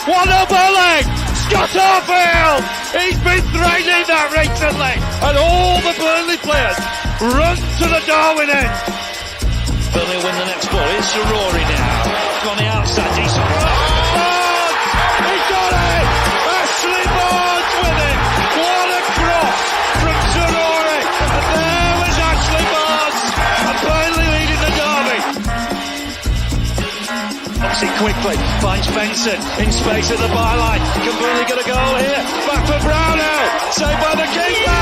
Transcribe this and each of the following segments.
1-0 Scott Arfield! He's been threatening that recently, and all the Burnley players run to the Darwin end. Burnley win the next ball. It's Rory now. On the outside, decent. Barnes! He got it! Ashley Barnes with it! What a cross from Rory! And there was Ashley Barnes! And Burnley leading the derby. Obviously quickly finds Benson in space at the byline. Can Burnley get a goal here? Back for Brownell. Saved by the keeper.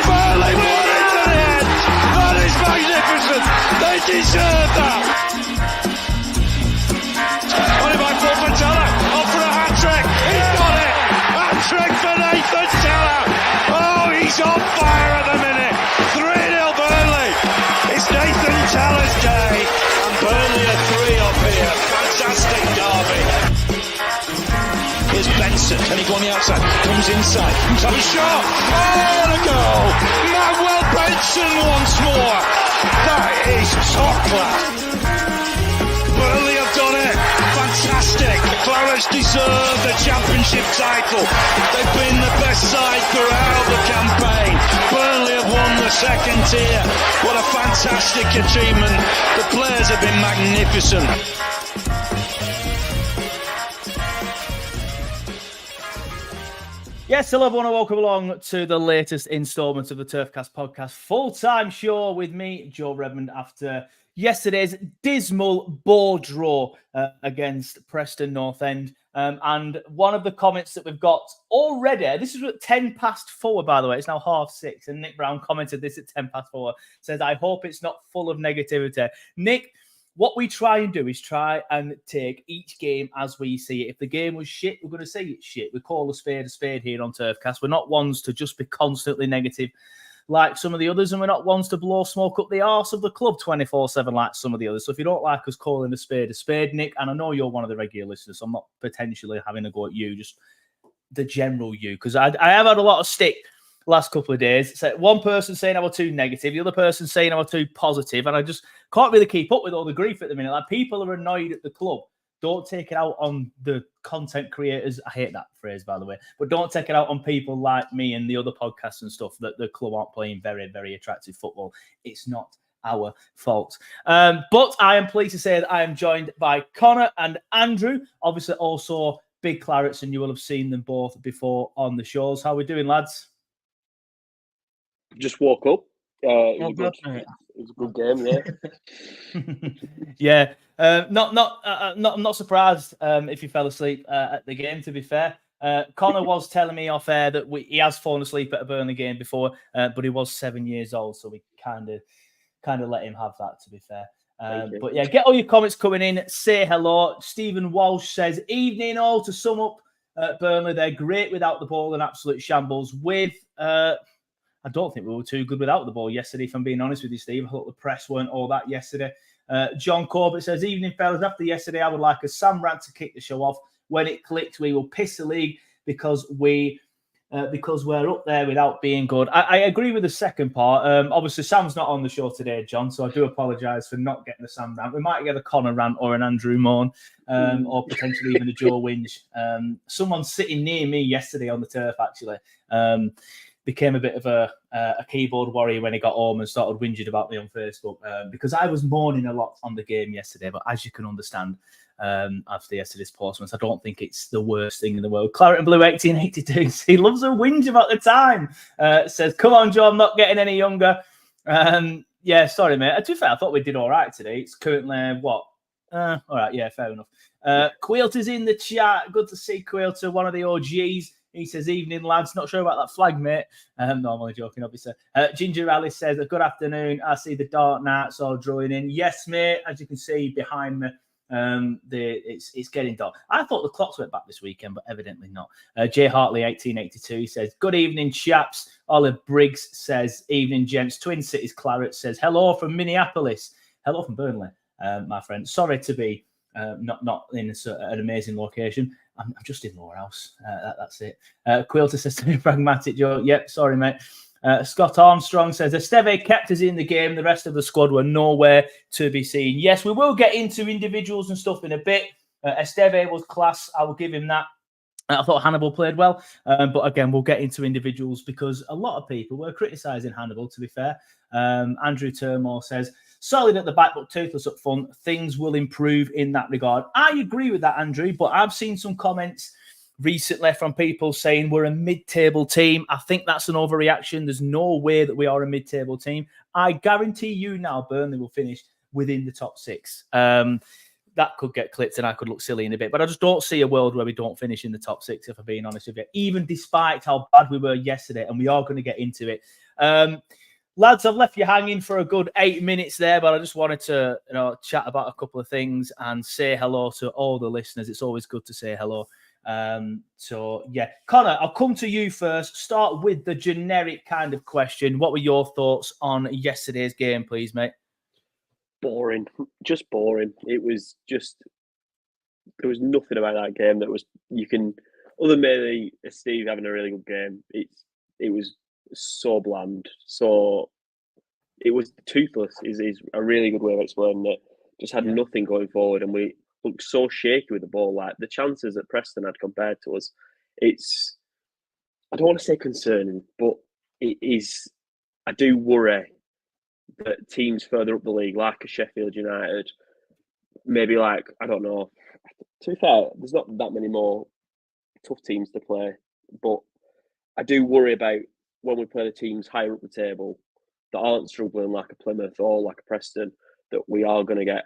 Burnley won it to the end. That is magnificent. They deserve that. On it by Paul Teller. Off for a hat-trick. He's got it. Hat-trick for Nathan Teller. Oh, he's on fire at the minute. 3-0 Burnley. It's Nathan Teller's day. And Burnley are 3 up here. Fantastic derby. Here's Benson. Can he go on the outside? Comes inside. Have a shot. Oh, the goal. Manuel Benson once more. That is top class. Burnley have done it. Fantastic. Clarets deserve the championship title. They've been the best side throughout the campaign. Burnley have won the second tier. What a fantastic achievement. The players have been magnificent. Yes, hello everyone and welcome along to the latest instalment of the TurfCast podcast. Full-time show with me, Joe Redmond, after yesterday's dismal ball draw against Preston North End. And one of the comments that we've got already, this is at 4:10, by the way, it's now 6:30, and Nick Brown commented this at 4:10, says, I hope it's not full of negativity. Nick, what we try and do is try and take each game as we see it. If the game was shit, we're going to say it's shit. We call a spade here on TurfCast. We're not ones to just be constantly negative like some of the others, and we're not ones to blow smoke up the arse of the club 24/7 like some of the others. So if you don't like us calling a spade, Nick, and I know you're one of the regular listeners, so I'm not potentially having a go at you, just the general you, because I have had a lot of stick last couple of days. So one person saying I was too negative, the other person saying I was too positive, and I just can't really keep up with all the grief at the minute. Like, people are annoyed at the club. Don't take it out on the content creators. I hate that phrase, by the way, but don't take it out on people like me and the other podcasts and stuff that the club aren't playing very, very attractive football. It's not our fault. But I am pleased to say that I am joined by Connor and Andrew, obviously also big Clarets, and you will have seen them both before on the shows. How are we doing, lads? Just woke up. It was a good game, yeah. Yeah. I'm not surprised if you fell asleep at the game, to be fair. Connor was telling me off air that he has fallen asleep at a Burnley game before, but he was 7 years old, so we kind of let him have that, to be fair. But yeah, get all your comments coming in. Say hello. Stephen Walsh says, evening all. To sum up, Burnley, they're great without the ball and absolute shambles. I don't think we were too good without the ball yesterday, if I'm being honest with you, Steve. I thought the press weren't all that yesterday. John Corbett says, evening, fellas. After yesterday, I would like a Sam Rad to kick the show off. When it clicks, we will piss the league because we're up there without being good. I agree with the second part. Obviously, Sam's not on the show today, John, so I do apologise for not getting a Sam rant. We might get a Connor rant or an Andrew moan, or potentially even a Joe whinge. Someone sitting near me yesterday on the turf, actually, became a bit of a keyboard warrior when he got home and started whinging about me on Facebook, because I was moaning a lot on the game yesterday. But as you can understand, after yesterday's performance, I don't think it's the worst thing in the world. Claret and Blue 1882, he loves a whinge about the time. Says, come on, Joe, I'm not getting any younger. Yeah, sorry, mate. To be fair, I thought we did all right today. It's currently what? All right, yeah, fair enough. Quilter's in the chat. Good to see Quilter, one of the OGs. He says, evening, lads. Not sure about that flag, mate. No, I'm only joking, obviously. Ginger Alice says, good afternoon. I see the Dark Knights all drawing in. Yes, mate. As you can see behind me, it's getting dark. I thought the clocks went back this weekend, but evidently not. Jay Hartley, 1882, says, good evening, chaps. Olive Briggs says, evening, gents. Twin Cities Claret says, hello from Minneapolis. Hello from Burnley, my friend. Sorry to be not in an amazing location. I'm just in Morehouse. That's it. Quilter says to me, pragmatic Joe. Yep, sorry, mate. Scott Armstrong says, Esteve kept us in the game. The rest of the squad were nowhere to be seen. Yes, we will get into individuals and stuff in a bit. Esteve was class. I will give him that. I thought Hannibal played well, but again, we'll get into individuals because a lot of people were criticising Hannibal, to be fair. Andrew Turmore says, solid at the back, but toothless up front. Things will improve in that regard. I agree with that, Andrew, but I've seen some comments recently from people saying we're a mid-table team. I think that's an overreaction. There's no way that we are a mid-table team. I guarantee you now Burnley will finish within the top 6. That could get clipped and I could look silly in a bit. But I just don't see a world where we don't finish in the top 6, if I'm being honest with you, even despite how bad we were yesterday. And we are going to get into it. Lads, I've left you hanging for a good 8 minutes there, but I just wanted to chat about a couple of things and say hello to all the listeners. It's always good to say hello. Connor, I'll come to you first. Start with the generic kind of question. What were your thoughts on yesterday's game, please, mate? Boring, just boring. It was just, there was nothing about that game that was, you can, other than maybe Steve having a really good game, it was so bland. So it was toothless is a really good way of explaining it. Just had nothing going forward, and we looked so shaky with the ball. Like the chances that Preston had compared to us, it's, I don't want to say concerning, but it is, I do worry that teams further up the league, like a Sheffield United, maybe like, I don't know, to be fair, there's not that many more tough teams to play, but I do worry about when we play the teams higher up the table that aren't struggling like a Plymouth or like a Preston, that we are going to get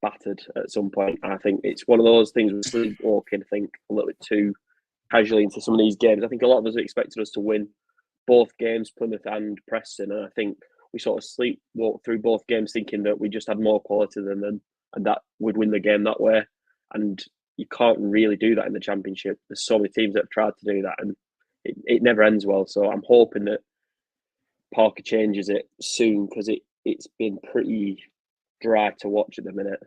battered at some point. And I think it's one of those things we're sleepwalking, I think, a little bit too casually into some of these games. I think a lot of us expected us to win both games, Plymouth and Preston, and I think we sort of sleepwalked through both games thinking that we just had more quality than them and that we'd win the game that way. And you can't really do that in the Championship. There's so many teams that have tried to do that, and it never ends well. So I'm hoping that Parker changes it soon, because it's been pretty dry to watch at the minute.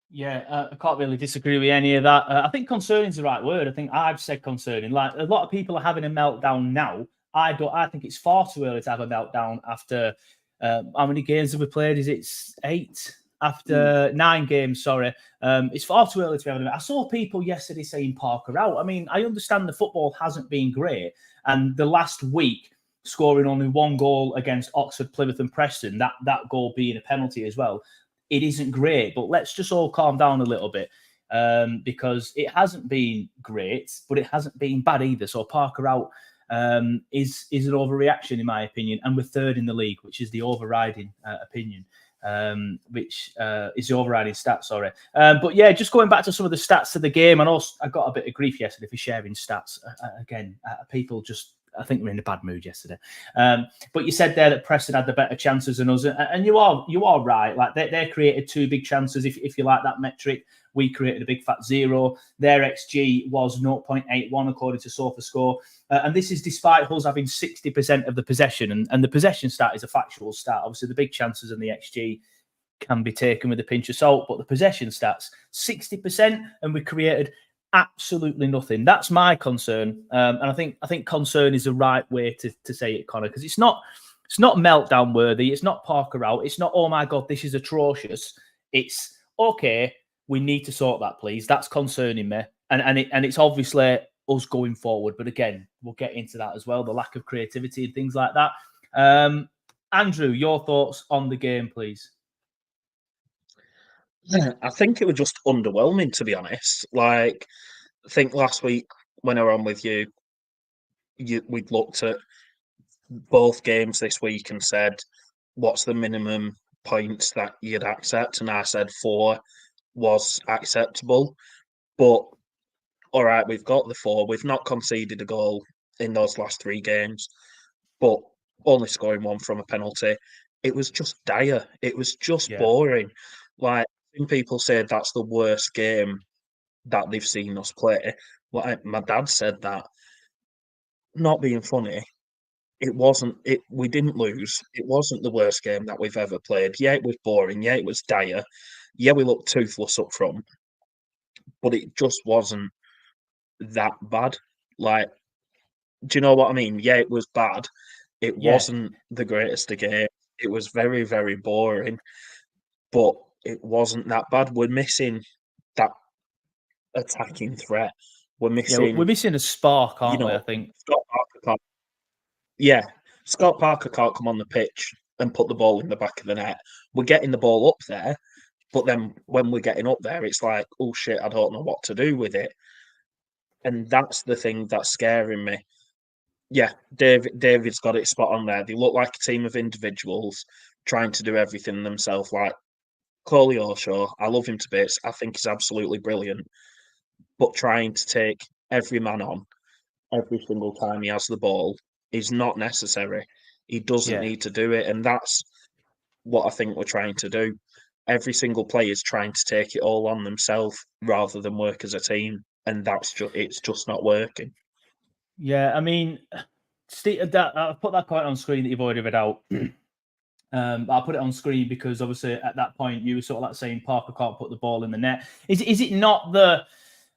Yeah, I can't really disagree with any of that. I think concerning is the right word. I think I've said concerning. Like, a lot of people are having a meltdown now. I think it's far too early to have a meltdown after how many games have we played? Is it 8? After 9 games, sorry. It's far too early to be having a meltdown. I saw people yesterday saying Parker out. I mean, I understand the football hasn't been great, and the last week scoring only 1 goal against Oxford, Plymouth and Preston, that goal being a penalty as well, it isn't great. But let's just all calm down a little bit, because it hasn't been great, but it hasn't been bad either. So Parker out is an overreaction, in my opinion, and we're 3rd in the league, which is the overriding opinion, which is the overriding stat, sorry. But yeah, just going back to some of the stats of the game, and also I got a bit of grief yesterday for sharing stats. People just, I think we're in a bad mood yesterday. But you said there that Preston had the better chances than us, and you are right. Like they created 2 big chances, if you like that metric. We created a big fat 0. Their XG was 0.81 according to SofaScore. And this is despite us having 60% of the possession. And the possession stat is a factual stat. Obviously, the big chances and the XG can be taken with a pinch of salt. But the possession stats, 60%, and we created absolutely nothing. That's my concern. And I think concern is the right way to say it, Connor, because it's not meltdown worthy. It's not Parker out. It's not, oh my God, this is atrocious. It's, okay, we need to sort that, please. That's concerning me. And it's obviously us going forward. But again, we'll get into that as well, the lack of creativity and things like that. Andrew, your thoughts on the game, please. Yeah, I think it was just underwhelming, to be honest. Like, I think last week when I were on with you, we'd looked at both games this week and said, what's the minimum points that you'd accept? And I said 4 was acceptable. But, all right, we've got the 4. We've not conceded a goal in those last 3 games, but only scoring 1 from a penalty. It was just dire. It was just boring. Like, some people say that's the worst game that they've seen us play. Well, my dad said that. Not being funny, it wasn't. We didn't lose. It wasn't the worst game that we've ever played. Yeah, it was boring. Yeah, it was dire. Yeah, we looked toothless up front, but it just wasn't that bad. Like, do you know what I mean? Yeah, it was bad. It wasn't the greatest of game. It was very, very boring, but it wasn't that bad. We're missing attacking threat. We're Yeah, missing, we're missing a spark, you aren't we? know, I think. Scott Parker can't come on the pitch and put the ball in the back of the net. We're getting the ball up there, but then when we're getting up there, it's like, oh shit, I don't know what to do with it. And that's the thing that's scaring me. Yeah, David's got it spot on there. They look like a team of individuals trying to do everything themselves. Like Coley Oshaw, I love him to bits. I think he's absolutely brilliant. But trying to take every man on every single time he has the ball is not necessary. He doesn't Yeah. need to do it. And that's what I think we're trying to do. Every single player is trying to take it all on themselves rather than work as a team. And it's just not working. Yeah, I mean, Steve, I'll put that point on screen that you've already read out. I'll put it on screen because obviously at that point you were sort of like saying Parker can't put the ball in the net. Is it not the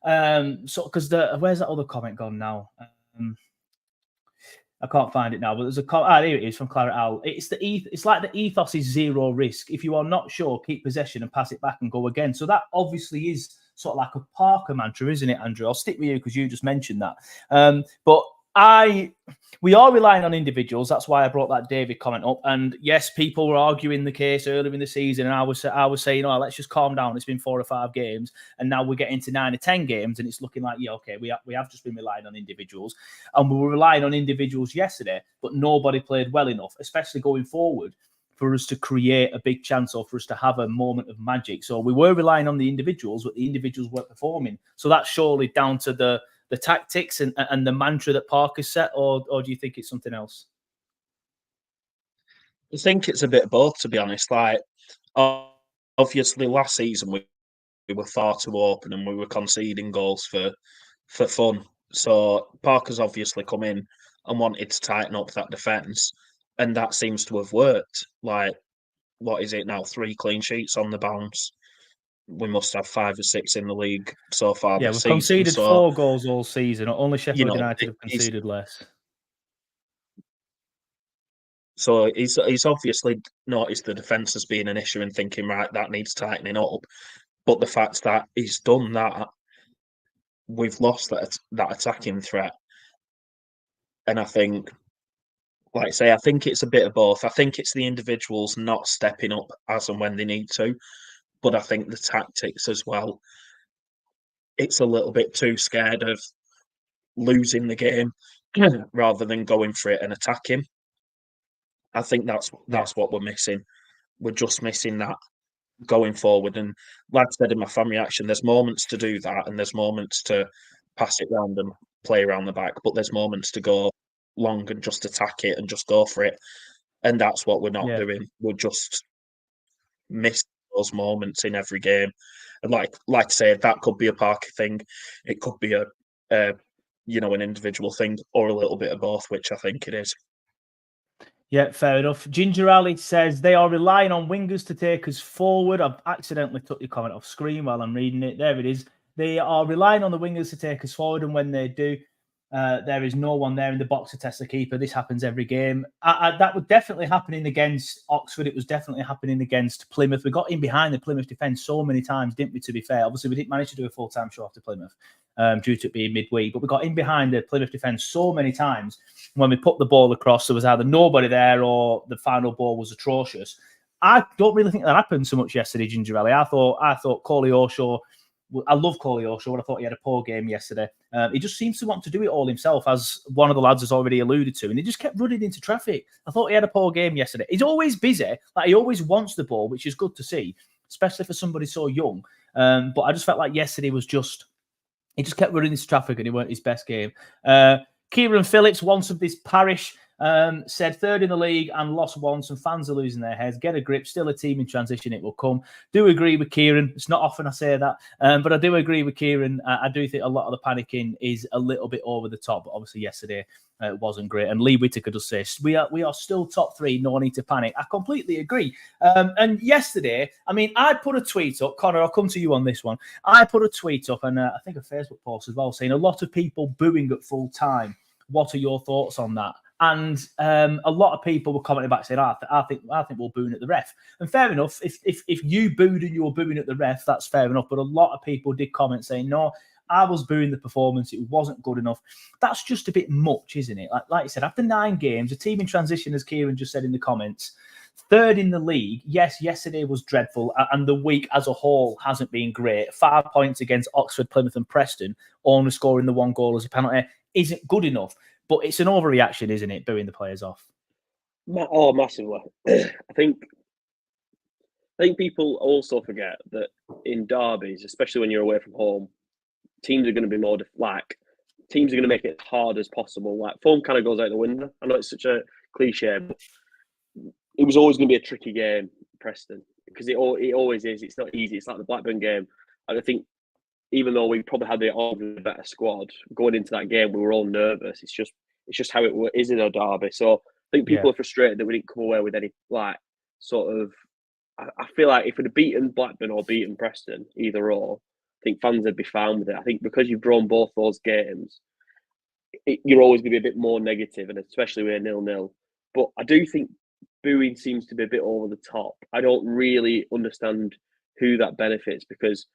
because where's that other comment gone now? I can't find it now, but there's a here it is from Claret Owl. It's like the ethos is zero risk. If you are not sure, keep possession and pass it back and go again. So that obviously is sort of like a Parker mantra, isn't it, Andrew? I'll stick with you because you just mentioned that. But we are relying on individuals. That's why I brought that David comment up. And yes, people were arguing the case earlier in the season, and I was saying, oh, let's just calm down. It's been 4 or 5 games, and now we're getting to 9 or 10 games, and it's looking like, yeah, okay, we have just been relying on individuals, and we were relying on individuals yesterday, but nobody played well enough, especially going forward, for us to create a big chance or for us to have a moment of magic. So we were relying on the individuals, but the individuals weren't performing. So that's surely down to the tactics and the mantra that Parker set, or do you think it's something else? I think it's a bit of both, to be honest. Like, obviously, last season we were far too open and we were conceding goals for fun. So Parker's obviously come in and wanted to tighten up that defence, and that seems to have worked. Like, what is it now? 3 clean sheets on the bounce. We must have 5 or 6 in the league so far. Yeah, this we've conceded season. 4 goals all season. Only Sheffield United have he's- conceded less. So he's obviously noticed the defence as being an issue and thinking, right, that needs tightening up. But the fact that he's done that, we've lost that attacking threat. And I think, like I say, I think it's a bit of both. I think it's the individuals not stepping up as and when they need to. But I think the tactics as well. It's a little bit too scared of losing the game rather than going for it and attacking. I think that's what we're missing. We're just missing that going forward. And like I said in my fan reaction, there's moments to do that and there's moments to pass it round and play around the back, but there's moments to go long and just attack it and just go for it. And that's what we're not doing. We're just missing those moments in every game. And like I say, that could be a Parker thing. It could be an individual thing, or a little bit of both, which I think it is. Yeah, fair enough. Ginger Alley says they are relying on wingers to take us forward. I've accidentally took your comment off screen while I'm reading it. There it is. They are relying on the wingers to take us forward, and when they do, there is no one there in the box to test the keeper. This happens every game. That was definitely happening against Oxford. It was definitely happening against Plymouth. We got in behind the Plymouth defence so many times, didn't we, to be fair? Obviously, we didn't manage to do a full-time show after Plymouth due to it being midweek, but we got in behind the Plymouth defence so many times. When we put the ball across, there was either nobody there or the final ball was atrocious. I don't really think that happened so much yesterday, Gingerelli. I thought Coley Oshaw, I love Coley Oshaw, but I thought he had a poor game yesterday. He just seems to want to do it all himself, as one of the lads has already alluded to, and he just kept running into traffic. I thought he had a poor game yesterday. He's always busy. Like, he always wants the ball, which is good to see, especially for somebody so young. But I just felt like yesterday was just, he just kept running into traffic and it weren't his best game. Kieran Phillips, once of this parish, said 3rd in the league and lost once, and fans are losing their heads. Get a grip, still a team in transition, it will come. Do agree with Kieran. It's not often I say that, but I do agree with Kieran. I do think a lot of the panicking is a little bit over the top, but obviously yesterday it wasn't great. And Lee Whittaker does say, we are still top 3, no need to panic. I completely agree. And yesterday, I mean, I put a tweet up, Connor, I'll come to you on this one. I put a tweet up, and I think a Facebook post as well, saying a lot of people booing at full time. What are your thoughts on that? And a lot of people were commenting back saying, I think we're booing at the ref. And fair enough, if you booed and you were booing at the ref, that's fair enough. But a lot of people did comment saying, no, I was booing the performance. It wasn't good enough. That's just a bit much, isn't it? Like you said, after 9 games, a team in transition, as Kieran just said in the comments, 3rd in the league. Yes, yesterday was dreadful, and the week as a whole hasn't been great. 5 points against Oxford, Plymouth and Preston, only scoring the 1 goal as a penalty, isn't good enough. But it's an overreaction, isn't it, booing the players off? Oh, massively. I think people also forget that in derbies, especially when you're away from home, teams are going to be more teams are going to make it as hard as possible. Like, form kind of goes out the window. I know it's such a cliche, but it was always going to be a tricky game, Preston, because it always is. It's not easy. It's like the Blackburn game. And I think even though we probably had the better squad going into that game, we were all nervous. It's just how it is in a derby. So I think people are frustrated that we didn't come away with any sort of. I feel like if we'd have beaten Blackburn or beaten Preston, either or, I think fans would be fine with it. I think because you've drawn both those games, you're always going to be a bit more negative, and especially with a 0-0. But I do think booing seems to be a bit over the top. I don't really understand who that benefits, because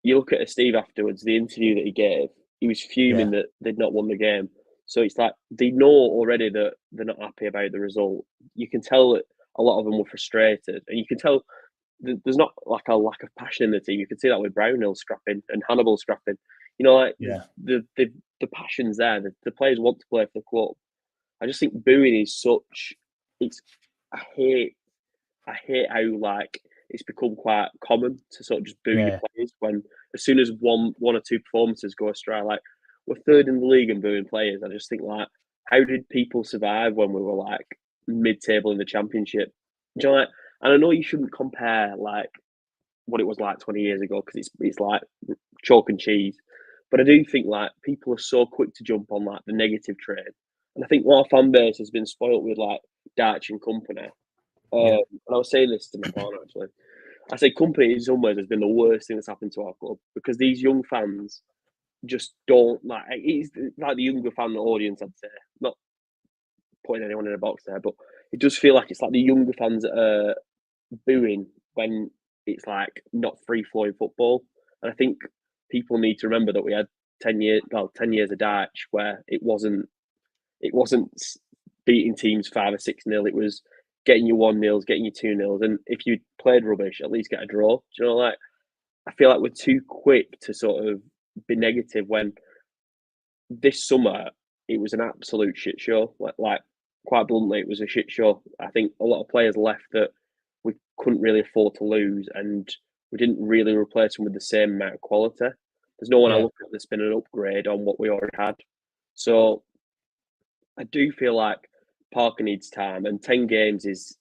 you look at Steve afterwards, the interview that he gave, he was fuming that they'd not won the game. So it's like they know already that they're not happy about the result. You can tell that a lot of them were frustrated, and you can tell there's not like a lack of passion in the team. You can see that with Brownhill scrapping and Hannibal scrapping. You know, like the passion's there. The players want to play for the club. I just think booing is such. I hate how it's become quite common to sort of just boo your players when as soon as one or two performances go astray. Like, we're 3rd in the league and booing players. I just think, like, how did people survive when we were like mid-table in the Championship? Do you know, like, and I know you shouldn't compare like what it was like 20 years ago, because it's like chalk and cheese. But I do think like people are so quick to jump on like the negative train, and I think our fan base has been spoilt with like Darch and company. And I was saying this to my partner actually. I say company in some ways has been the worst thing that's happened to our club, because these young fans just don't like. It's like the younger fan audience, I'd say. Not putting anyone in a box there, but it does feel like it's like the younger fans that are booing when it's like not free flowing football. And I think people need to remember that we had 10 years of Darch where it wasn't beating teams 5 or 6-0. It was getting you 1-0s, getting you 2-0s, and if you played rubbish, at least get a draw. Do you know, like, I feel like we're too quick to sort of be negative when this summer it was an absolute shit show. Like quite bluntly, it was a shit show. I think a lot of players left that we couldn't really afford to lose, and we didn't really replace them with the same amount of quality. There's no one I look at that's been an upgrade on what we already had. So I do feel like Parker needs time, and 10 games it's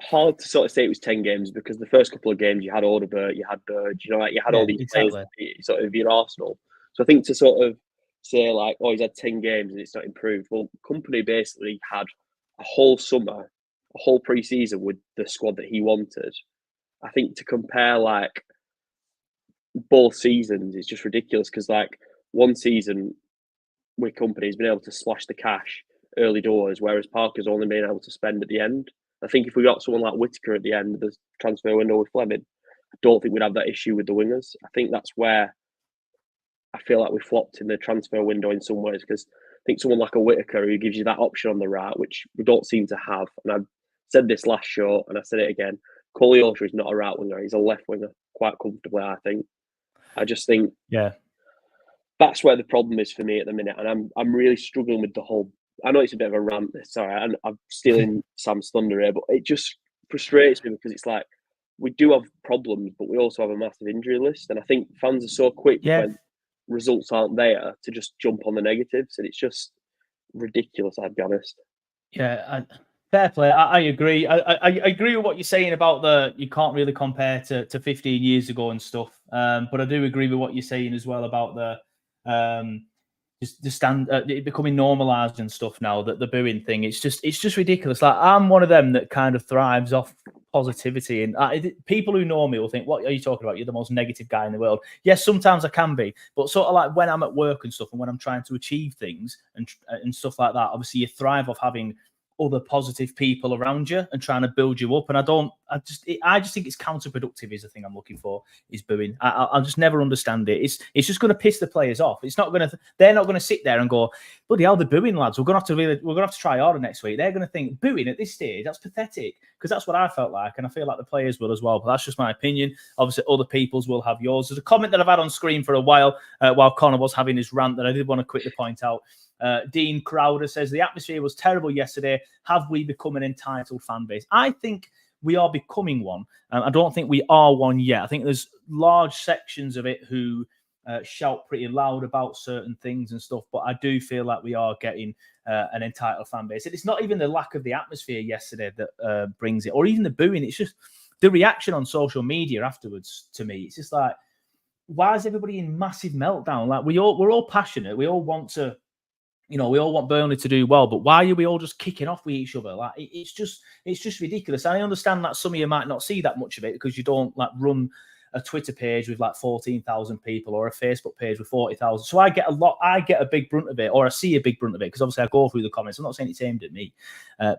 hard to sort of say it was 10 games, because the first couple of games you had Odebert, you had Burge, you know, like you had all these players sort of your Arsenal. So I think to sort of say like, oh, he's had 10 games and it's not improved. Well, company basically had a whole summer, a whole pre-season with the squad that he wanted. I think to compare like both seasons is just ridiculous, because like one season with company has been able to slash the cash early doors, whereas Parker's only been able to spend at the end. I think if we got someone like Whittaker at the end of the transfer window with Fleming, I don't think we'd have that issue with the wingers. I think that's where I feel like we flopped in the transfer window in some ways, because I think someone like a Whittaker who gives you that option on the right, which we don't seem to have. And I've said this last show and I said it again, Koleosha is not a right winger, he's a left winger quite comfortably, I think. I just think that's where the problem is for me at the minute. And I'm really struggling with the whole, I know it's a bit of a rant, sorry, I'm stealing Sam's thunder here, but it just frustrates me, because it's like, we do have problems, but we also have a massive injury list. And I think fans are so quick when results aren't there to just jump on the negatives. And it's just ridiculous, I'd be honest. Yeah, fair play. I agree. I agree with what you're saying about you can't really compare to 15 years ago and stuff. But I do agree with what you're saying as well about it becoming normalised and stuff now, that the booing thing, it's just ridiculous. Like, I'm one of them that kind of thrives off positivity, and people who know me will think, what are you talking about? You're the most negative guy in the world. Yes, sometimes I can be, but sort of like when I'm at work and stuff, and when I'm trying to achieve things and stuff like that, obviously you thrive off having other positive people around you and trying to build you up. And I just think it's counterproductive is the thing I'm looking for, is booing. I'll just never understand it. It's just going to piss the players off. They're not going to sit there and go, bloody hell, they're booing, lads. We're going to have to try harder next week. They're going to think booing at this stage, that's pathetic, because that's what I felt like. And I feel like the players will as well. But that's just my opinion. Obviously, other people's will have yours. There's a comment that I've had on screen for a while Connor was having his rant that I did want to quickly point out. Dean Crowder says, the atmosphere was terrible yesterday. Have we become an entitled fan base? I think we are becoming one. I don't think we are one yet. I think there's large sections of it who shout pretty loud about certain things and stuff, but I do feel like we are getting an entitled fan base. And it's not even the lack of the atmosphere yesterday that brings it, or even the booing. It's just the reaction on social media afterwards. To me, it's just like, why is everybody in massive meltdown? Like we're all passionate. We all want to, we all want Burnley to do well, but why are we all just kicking off with each other? Like it's just ridiculous. And I understand that some of you might not see that much of it because you don't run a Twitter page with 14,000 people or a Facebook page with 40,000. So I get a big brunt of it, or I see a big brunt of it because obviously I go through the comments. I'm not saying it's aimed at me.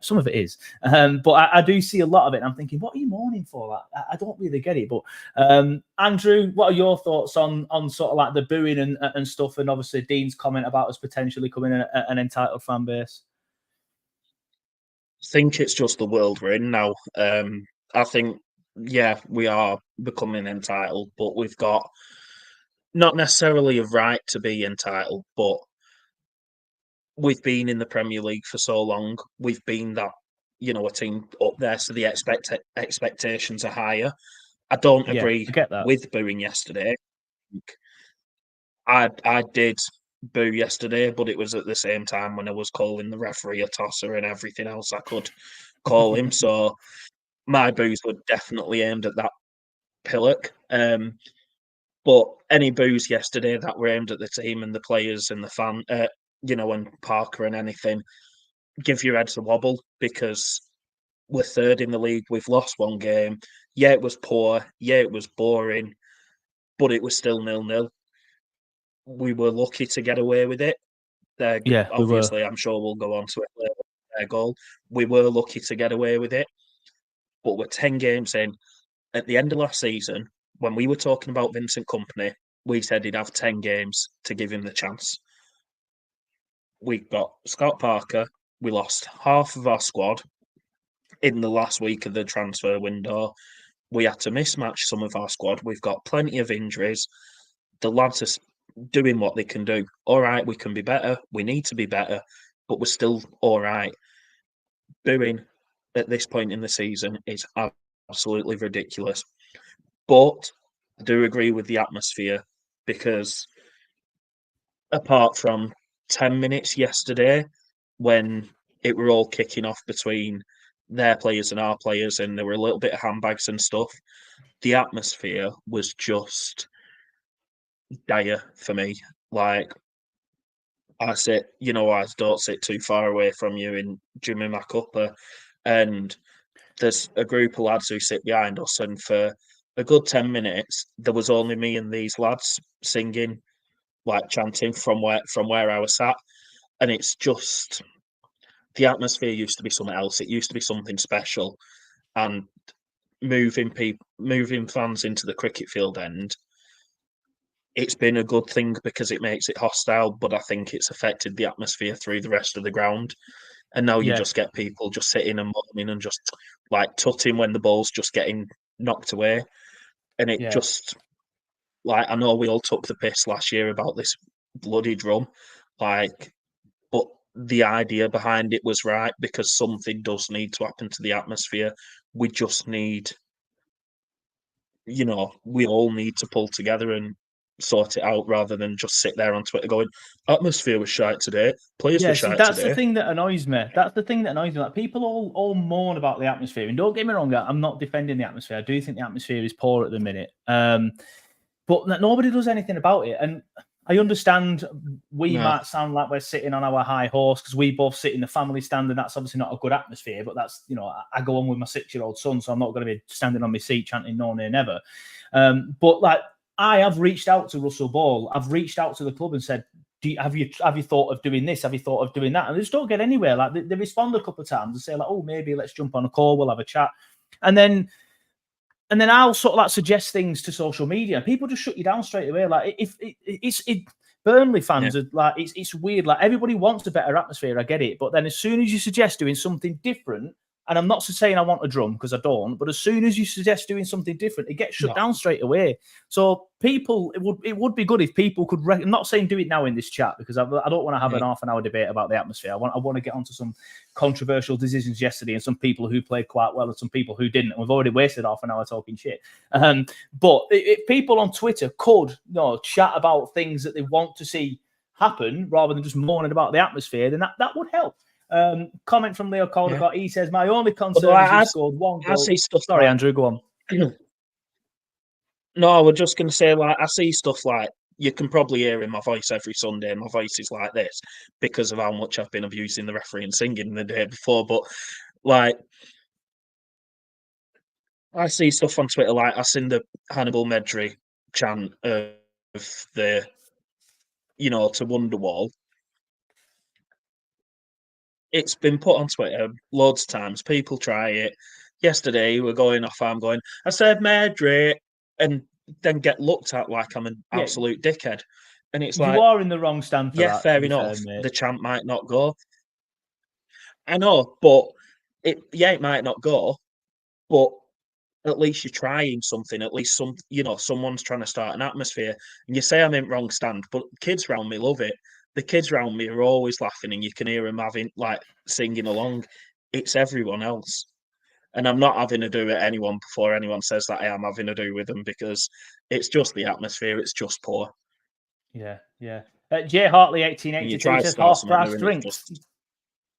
Some of it is. But I do see a lot of it. And I'm thinking, what are you mourning for? Like, I don't really get it. But Andrew, what are your thoughts on sort of the booing and stuff? And obviously Dean's comment about us potentially becoming an entitled fan base. I think it's just the world we're in now. I think, yeah, we are becoming entitled, but we've got not necessarily a right to be entitled, but we've been in the Premier League for so long. We've been that, a team up there, so the expectations are higher. I don't agree with booing yesterday. I did boo yesterday, but it was at the same time when I was calling the referee a tosser and everything else I could call him. So my boos were definitely aimed at that pillock. But any boos yesterday that were aimed at the team and the players and the fan, and Parker and anything, give your heads a wobble because we're third in the league. We've lost one game. Yeah, it was poor. Yeah, it was boring, but it was still 0-0. We were lucky to get away with it. Obviously, I'm sure we'll go on to it later. Their goal. We were lucky to get away with it. But we're 10 games in. At the end of last season, when we were talking about Vincent Kompany, we said he'd have 10 games to give him the chance. We got Scott Parker. We lost half of our squad in the last week of the transfer window. We had to mismatch some of our squad. We've got plenty of injuries. The lads are doing what they can do. All right, we can be better. We need to be better, but we're still all right. Booing at this point in the season is absolutely ridiculous. But I do agree with the atmosphere because apart from 10 minutes yesterday when it were all kicking off between their players and our players and there were a little bit of handbags and stuff, the atmosphere was just dire for me. Like, I don't sit too far away from you in Jimmy McUpper, and there's a group of lads who sit behind us, and for a good 10 minutes, there was only me and these lads singing, chanting from where I was sat, and it's just the atmosphere used to be something else. It used to be something special, and moving fans into the cricket field end, it's been a good thing because it makes it hostile, but I think it's affected the atmosphere through the rest of the ground. And now you just get people just sitting and moaning and just tutting when the ball's just getting knocked away. And it just, I know we all took the piss last year about this bloody drum, but the idea behind it was right because something does need to happen to the atmosphere. We just need, we all need to pull together and sort it out rather than just sit there on Twitter going, atmosphere was shite today, players were shite that's today. the thing that annoys me. That's the thing that annoys me. People all moan about the atmosphere. And don't get me wrong, I'm not defending the atmosphere. I do think the atmosphere is poor at the minute. But nobody does anything about it. And I understand might sound like we're sitting on our high horse because we both sit in the family stand, and that's obviously not a good atmosphere. But that's, I go on with my 6-year-old son, so I'm not going to be standing on my seat chanting no, nay, never. But I have reached out to Russell Ball. I've reached out to the club and said, have you thought of doing this? Have you thought of doing that? And they just don't get anywhere. Like they respond a couple of times and say like, oh, maybe let's jump on a call, we'll have a chat, and then I'll sort of like suggest things to social media, and people just shut you down straight away. Like if it's Burnley fans are like, it's weird. Like everybody wants a better atmosphere, I get it, but then as soon as you suggest doing something different. And I'm not saying I want a drum because I don't, but as soon as you suggest doing something different, it gets shut down straight away. So people, it would be good if people could. I'm not saying do it now in this chat because I don't want to have an half an hour debate about the atmosphere. I want to get onto some controversial decisions yesterday and some people who played quite well and some people who didn't. And we've already wasted half an hour talking shit. But if people on Twitter could chat about things that they want to see happen rather than just moaning about the atmosphere, then that would help. Comment from Leo Caldecott. He says, my only concern is he scored one goal. I see stuff. Sorry, Andrew, go on. No, I was just going to say, like, I see stuff like, you can probably hear in my voice every Sunday. My voice is like this because of how much I've been abusing the referee and singing the day before. But, like, I see stuff on Twitter, like, I seen the Hannibal Medri chant of the, to Wonderwall. It's been put on Twitter loads of times. People try it. Yesterday, we're going off. I'm going, I said Madrid, and then get looked at like I'm an absolute dickhead. And it's like, you are in the wrong stand for that. Fair enough. The chant might not go. I know, but it might not go. But at least you're trying something. At least someone's trying to start an atmosphere. And you say I'm in wrong stand, but kids around me love it. The kids around me are always laughing, and you can hear them singing along. It's everyone else. And I'm not having to do with anyone before anyone says that I am having to do with them because it's just the atmosphere. It's just poor. Yeah. Jay Hartley, 1882, says half price drinks.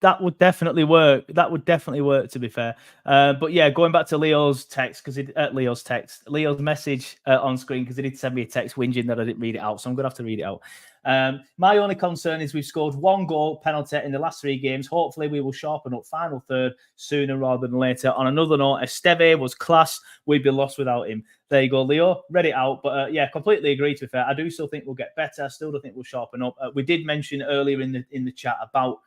That would definitely work. To be fair. But yeah, going back to Leo's text, Leo's message on screen, because he did send me a text whinging that I didn't read it out. So I'm going to have to read it out. My only concern is we've scored one goal penalty in the last 3 games. Hopefully we will sharpen up final third sooner rather than later. On another note, Esteve was class. We'd be lost without him. There you go, Leo. Read it out. But completely agree, to be fair. I do still think we'll get better. I still don't think we'll sharpen up. We did mention earlier in the chat about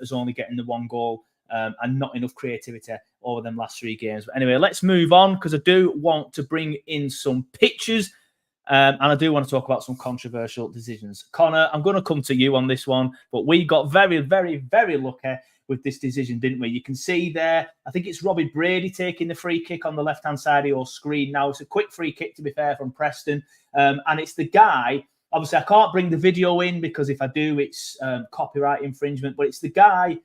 as only getting the 1 goal and not enough creativity over them last 3 games. But anyway, let's move on because I do want to bring in some pictures and I do want to talk about some controversial decisions. Connor, I'm going to come to you on this one, but we got very, very, very lucky with this decision, didn't we? You can see there, I think it's Robbie Brady taking the free kick on the left-hand side of your screen now. It's a quick free kick, to be fair, from Preston. And it's the guy. Obviously, I can't bring the video in because if I do, it's copyright infringement. But it's the guy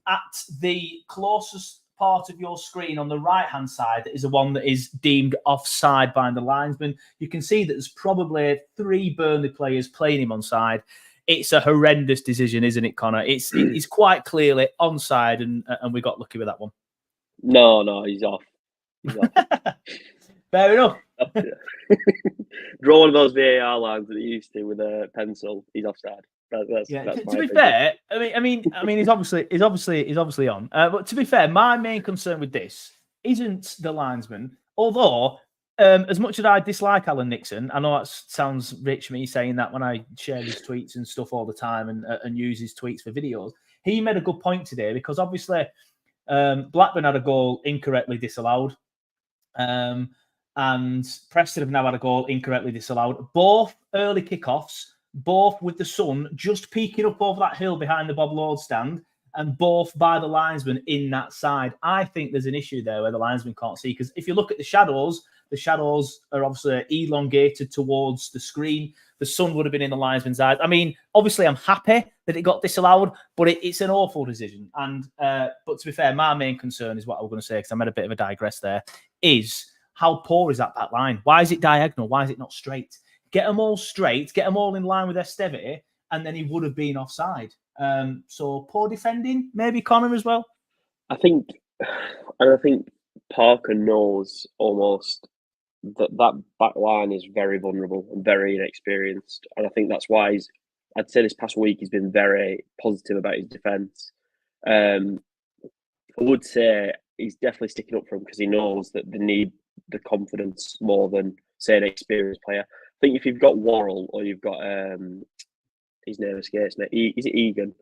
at the closest part of your screen on the right-hand side that is the one that is deemed offside by the linesman. You can see that there's probably 3 Burnley players playing him onside. It's a horrendous decision, isn't it, Connor? It's quite clearly onside, and we got lucky with that one. No, he's off. Fair enough. Draw one of those VAR lines that he used to with a pencil. He's offside. That's to be fair, I mean, he's obviously on. But to be fair, my main concern with this isn't the linesman. Although, as much as I dislike Alan Nixon, I know that sounds rich me saying that when I share his tweets and stuff all the time and use his tweets for videos. He made a good point today because obviously Blackburn had a goal incorrectly disallowed. And Preston have now had a goal incorrectly disallowed. Both early kickoffs, both with the sun just peeking up over that hill behind the Bob Lord stand, and both by the linesman in that side. I think there's an issue there where the linesman can't see, because if you look at the shadows are obviously elongated towards the screen. The sun would have been in the linesman's eyes. I mean, obviously, I'm happy that it got disallowed, but it's an awful decision. And but to be fair, my main concern is what I was going to say, because I made a bit of a digress there, is how poor is that back line? Why is it diagonal? Why is it not straight? Get them all straight, get them all in line with Esteve, and then he would have been offside. So poor defending, maybe Connor as well. I think Parker knows almost that back line is very vulnerable and very inexperienced, and I think that's why I'd say this past week he's been very positive about his defence. I would say he's definitely sticking up for him because he knows that they need the confidence more than, say, an experienced player. I think if you've got Worrell or you've got his name escapes me. Is it Egan?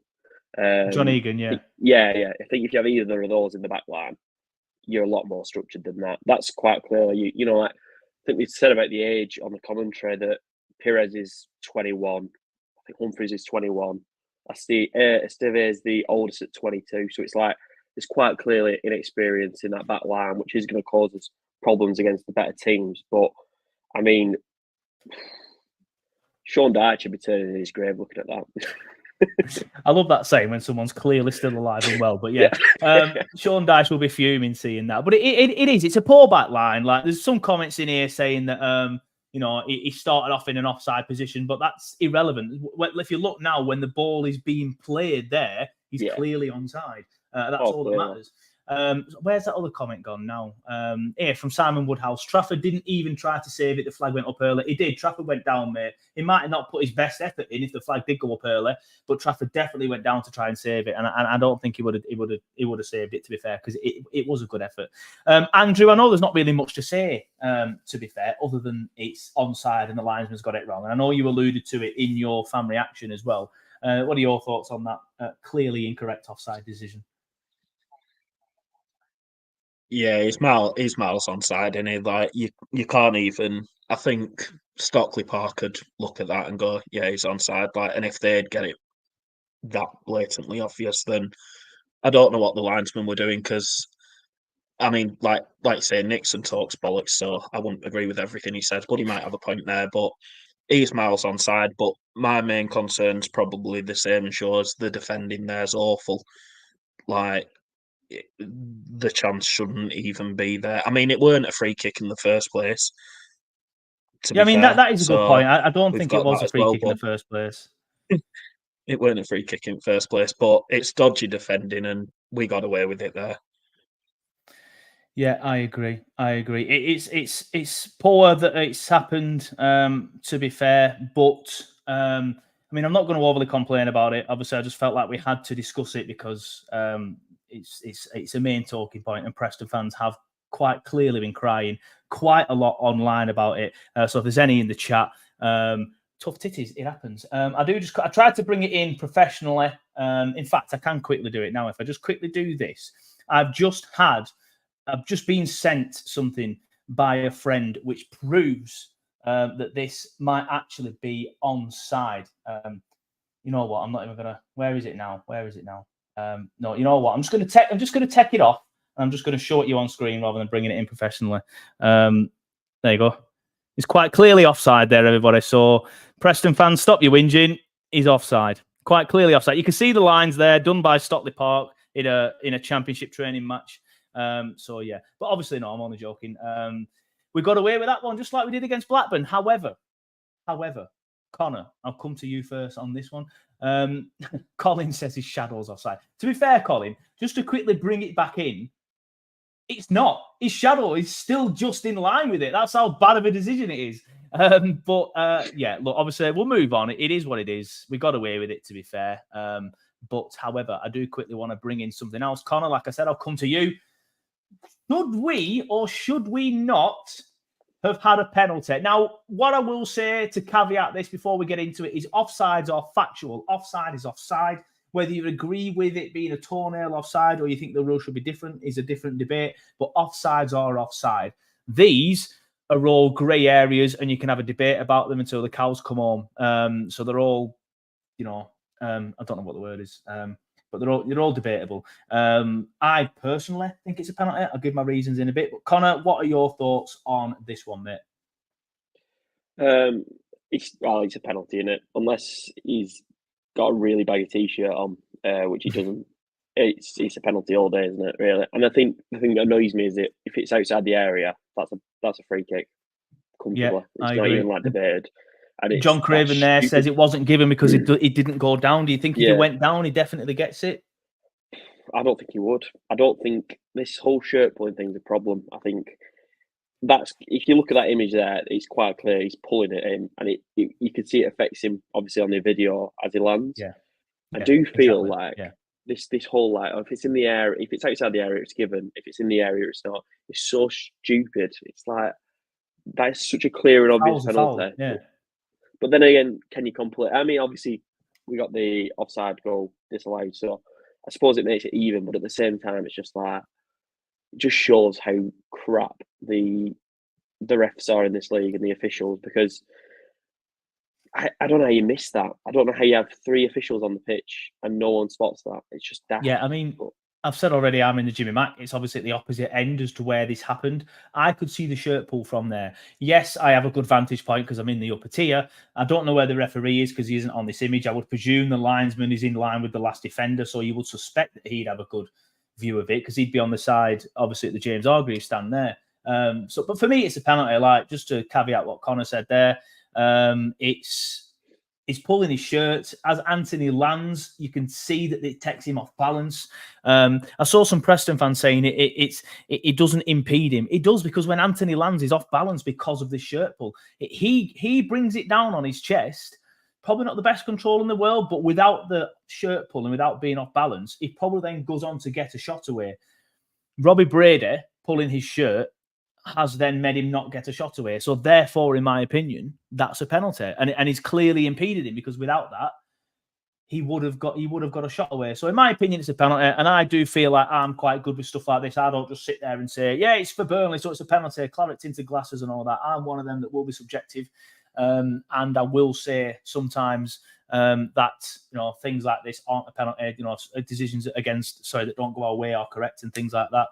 John Egan, yeah. Yeah. I think if you have either of those in the back line, you're a lot more structured than that. That's quite clear. You know, like, I think we said about the age on the commentary that Pires is 21. I think Humphreys is 21. Esteve is the oldest at 22. So it's like there's quite clearly inexperience in that back line, which is going to cause us problems against the better teams. But I mean, Sean Dyche should be turning in his grave looking at that. I love that saying when someone's clearly still alive and well. But yeah, Sean Dyche will be fuming seeing that. But it's a poor back line. Like, there's some comments in here saying that you know, he started off in an offside position, but that's irrelevant. If you look now, when the ball is being played there, he's clearly onside. That's all that matters. Where's that other comment gone now? Here from Simon Woodhouse. Trafford didn't even try to save it. The flag went up early. He did. Trafford went down, mate. He might have not put his best effort in if the flag did go up early, but Trafford definitely went down to try and save it. And I don't think he would have saved it, to be fair, because it was a good effort. Andrew, I know there's not really much to say, to be fair, other than it's onside and the linesman's got it wrong. And I know you alluded to it in your fan reaction as well. What are your thoughts on that clearly incorrect offside decision? Yeah, he's miles onside, and he, like, you can't even. I think Stockley Park could look at that and go, yeah, he's onside. Like, and if they'd get it that blatantly obvious, then I don't know what the linesmen were doing. Because I mean, like you say, Nixon talks bollocks, so I wouldn't agree with everything he said, but he might have a point there. But he's miles onside. But my main concern's probably the same as yours. The defending there's awful. Like, the chance shouldn't even be there. I mean, it weren't a free kick in the first place. I mean, that is a good point. I don't think it was a free kick in the first place. It weren't a free kick in the first place, but it's dodgy defending, and we got away with it there. Yeah, I agree. It's poor that it's happened, to be fair, but I mean, I'm not going to overly complain about it. Obviously, I just felt like we had to discuss it because it's a main talking point, and Preston fans have quite clearly been crying quite a lot online about it. So if there's any in the chat, tough titties, it happens. I tried to bring it in professionally. In fact, I can quickly do it now. If I just quickly do this, I've just been sent something by a friend which proves that this might actually be onside. You know what? I'm not even gonna. Where is it now? No, you know what? I'm just gonna take it off. I'm just gonna show it you on screen rather than bringing it in professionally. There you go. It's quite clearly offside there, everybody. So Preston fans, stop your whinging. He's offside. Quite clearly offside. You can see the lines there, done by Stockley Park in a championship training match. So yeah, but obviously no, I'm only joking. We got away with that one just like we did against Blackburn. However, Connor, I'll come to you first on this one. Colin says his shadow's offside. To be fair, Colin, just to quickly bring it back in, it's not. His shadow is still just in line with it. That's how bad of a decision it is. Yeah, look, obviously we'll move on. It is what it is. We got away with it, to be fair. But however, I do quickly want to bring in something else. Connor, like I said, I'll come to you. Should we or should we not have had a penalty? Now, what I will say to caveat this before we get into it is offsides are factual. Offside is offside. Whether you agree with it being a toenail offside or you think the rule should be different is a different debate, but offsides are offside. These are all grey areas and you can have a debate about them until the cows come home. So they're all, you know, I don't know what the word is, but they're all debatable. I personally think it's a penalty. I'll give my reasons in a bit. But Connor, what are your thoughts on this one, mate? It's a penalty, isn't it? Unless he's got a really baggy t-shirt on, which he doesn't. It's a penalty all day, isn't it? Really. And I think the thing that annoys me is that if it's outside the area, that's a free kick. Comfortably. Yeah, it's not even like debated. And John Craven there says it wasn't given because he didn't go down. Do you think if he went down, he definitely gets it? I don't think he would. I don't think this whole shirt pulling thing's a problem. I think that's, if you look at that image there, it's quite clear he's pulling it in, and you can see it affects him obviously on the video as he lands. Yeah, I do feel like this whole, like, if it's in the area, if it's outside the area, it's given. If it's in the area, it's not. It's so stupid. It's like that is such a clear and obvious penalty. Yeah. But then again, can you complete? I mean, obviously, we got the offside goal disallowed. So I suppose it makes it even, but at the same time, it's just like it just shows how crap the refs are in this league and the officials, because I don't know how you miss that. I don't know how you have 3 officials on the pitch and no one spots that. It's just daft. Yeah, I mean, I've said already I'm in the Jimmy Mack. It's obviously at the opposite end as to where this happened. I could see the shirt pull from there. Yes, I have a good vantage point because I'm in the upper tier. I don't know where the referee is because he isn't on this image. I would presume the linesman is in line with the last defender, so you would suspect that he'd have a good view of it because he'd be on the side, obviously, at the James Hargreaves stand there. But for me, it's a penalty. Like, just to caveat what Connor said there, he's pulling his shirt. As Anthony lands, you can see that it takes him off balance. I saw some Preston fans saying it doesn't impede him. It does, because when Anthony lands, he's off balance because of this shirt pull. He brings it down on his chest. Probably not the best control in the world, but without the shirt pull and without being off balance, he probably then goes on to get a shot away. Robbie Brady pulling his shirt has then made him not get a shot away. So therefore, in my opinion, that's a penalty. And he's clearly impeded him, because without that, he would have got a shot away. So in my opinion, it's a penalty. And I do feel like I'm quite good with stuff like this. I don't just sit there and say, yeah, it's for Burnley, so it's a penalty, claret tinted glasses and all that. I'm one of them that will be subjective. And I will say sometimes that, things like this aren't a penalty, decisions that don't go our way are correct and things like that.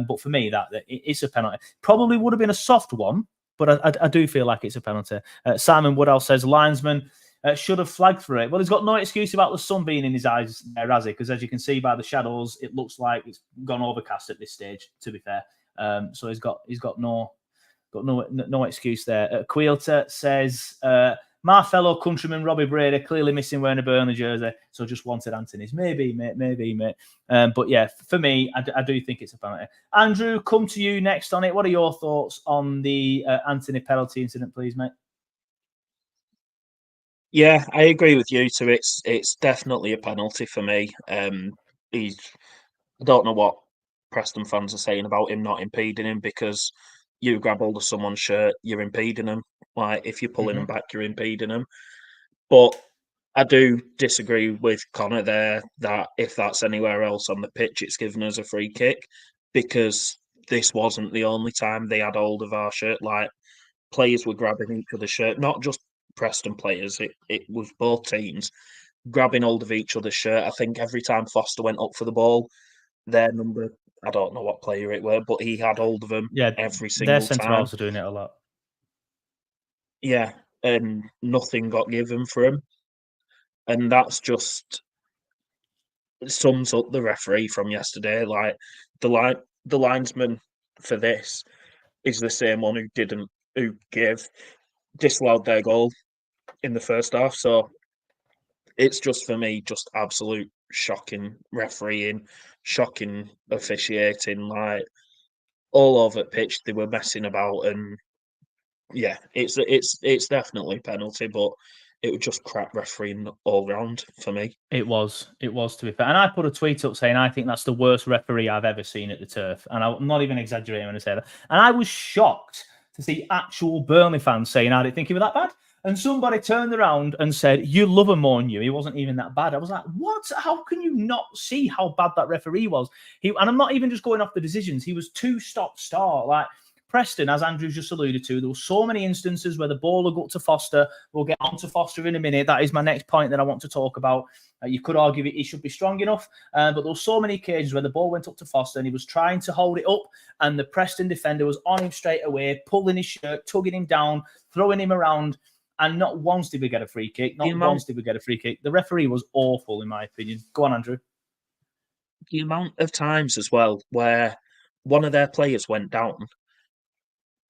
But for me, that it's a penalty. Probably would have been a soft one, but I do feel like it's a penalty. Simon Woodall says linesman should have flagged for it. Well, he's got no excuse about the sun being in his eyes there, has he? Because as you can see by the shadows, it looks like it's gone overcast at this stage, to be fair. So he's got no excuse there. Quilter says, my fellow countryman Robbie Brady clearly missing wearing a Burnley jersey, so just wanted Anthony's. Maybe, mate. But yeah, for me, I do think it's a penalty. Andrew, come to you next on it. What are your thoughts on the Anthony penalty incident, please, mate? Yeah, I agree with you too. It's definitely a penalty for me. I don't know what Preston fans are saying about him not impeding him, because you grab hold of someone's shirt, you're impeding them. Like, if you're pulling them back, you're impeding them. But I do disagree with Connor there that if that's anywhere else on the pitch, it's given us a free kick, because this wasn't the only time they had hold of our shirt. Like, players were grabbing each other's shirt, not just Preston players. It was both teams grabbing hold of each other's shirt. I think every time Foster went up for the ball, their number, I don't know what player it were, but he had hold of them every single time. Their centre-halves are doing it a lot. Yeah, and nothing got given for him. And that's just sums up the referee from yesterday. Like, the linesman for this is the same one who disallowed their goal in the first half. So it's just, for me, just absolute shocking refereeing, shocking officiating. Like, all over the pitch, they were messing about, and yeah, it's definitely a penalty, but it was just crap refereeing all round for me. It was, to be fair. And I put a tweet up saying I think that's the worst referee I've ever seen at the Turf. And I'm not even exaggerating when I say that. And I was shocked to see actual Burnley fans saying I didn't think he was that bad. And somebody turned around and said, you love him more than you. He wasn't even that bad. I was like, what? How can you not see how bad that referee was? And I'm not even just going off the decisions. He was too stop-start. Like, Preston, as Andrew just alluded to, there were so many instances where the ball will go to Foster. We'll get on to Foster in a minute. That is my next point that I want to talk about. You could argue he should be strong enough, but there were so many occasions where the ball went up to Foster and he was trying to hold it up, and the Preston defender was on him straight away, pulling his shirt, tugging him down, throwing him around, and not once did we get a free kick. The referee was awful, in my opinion. Go on, Andrew. The amount of times as well where one of their players went down,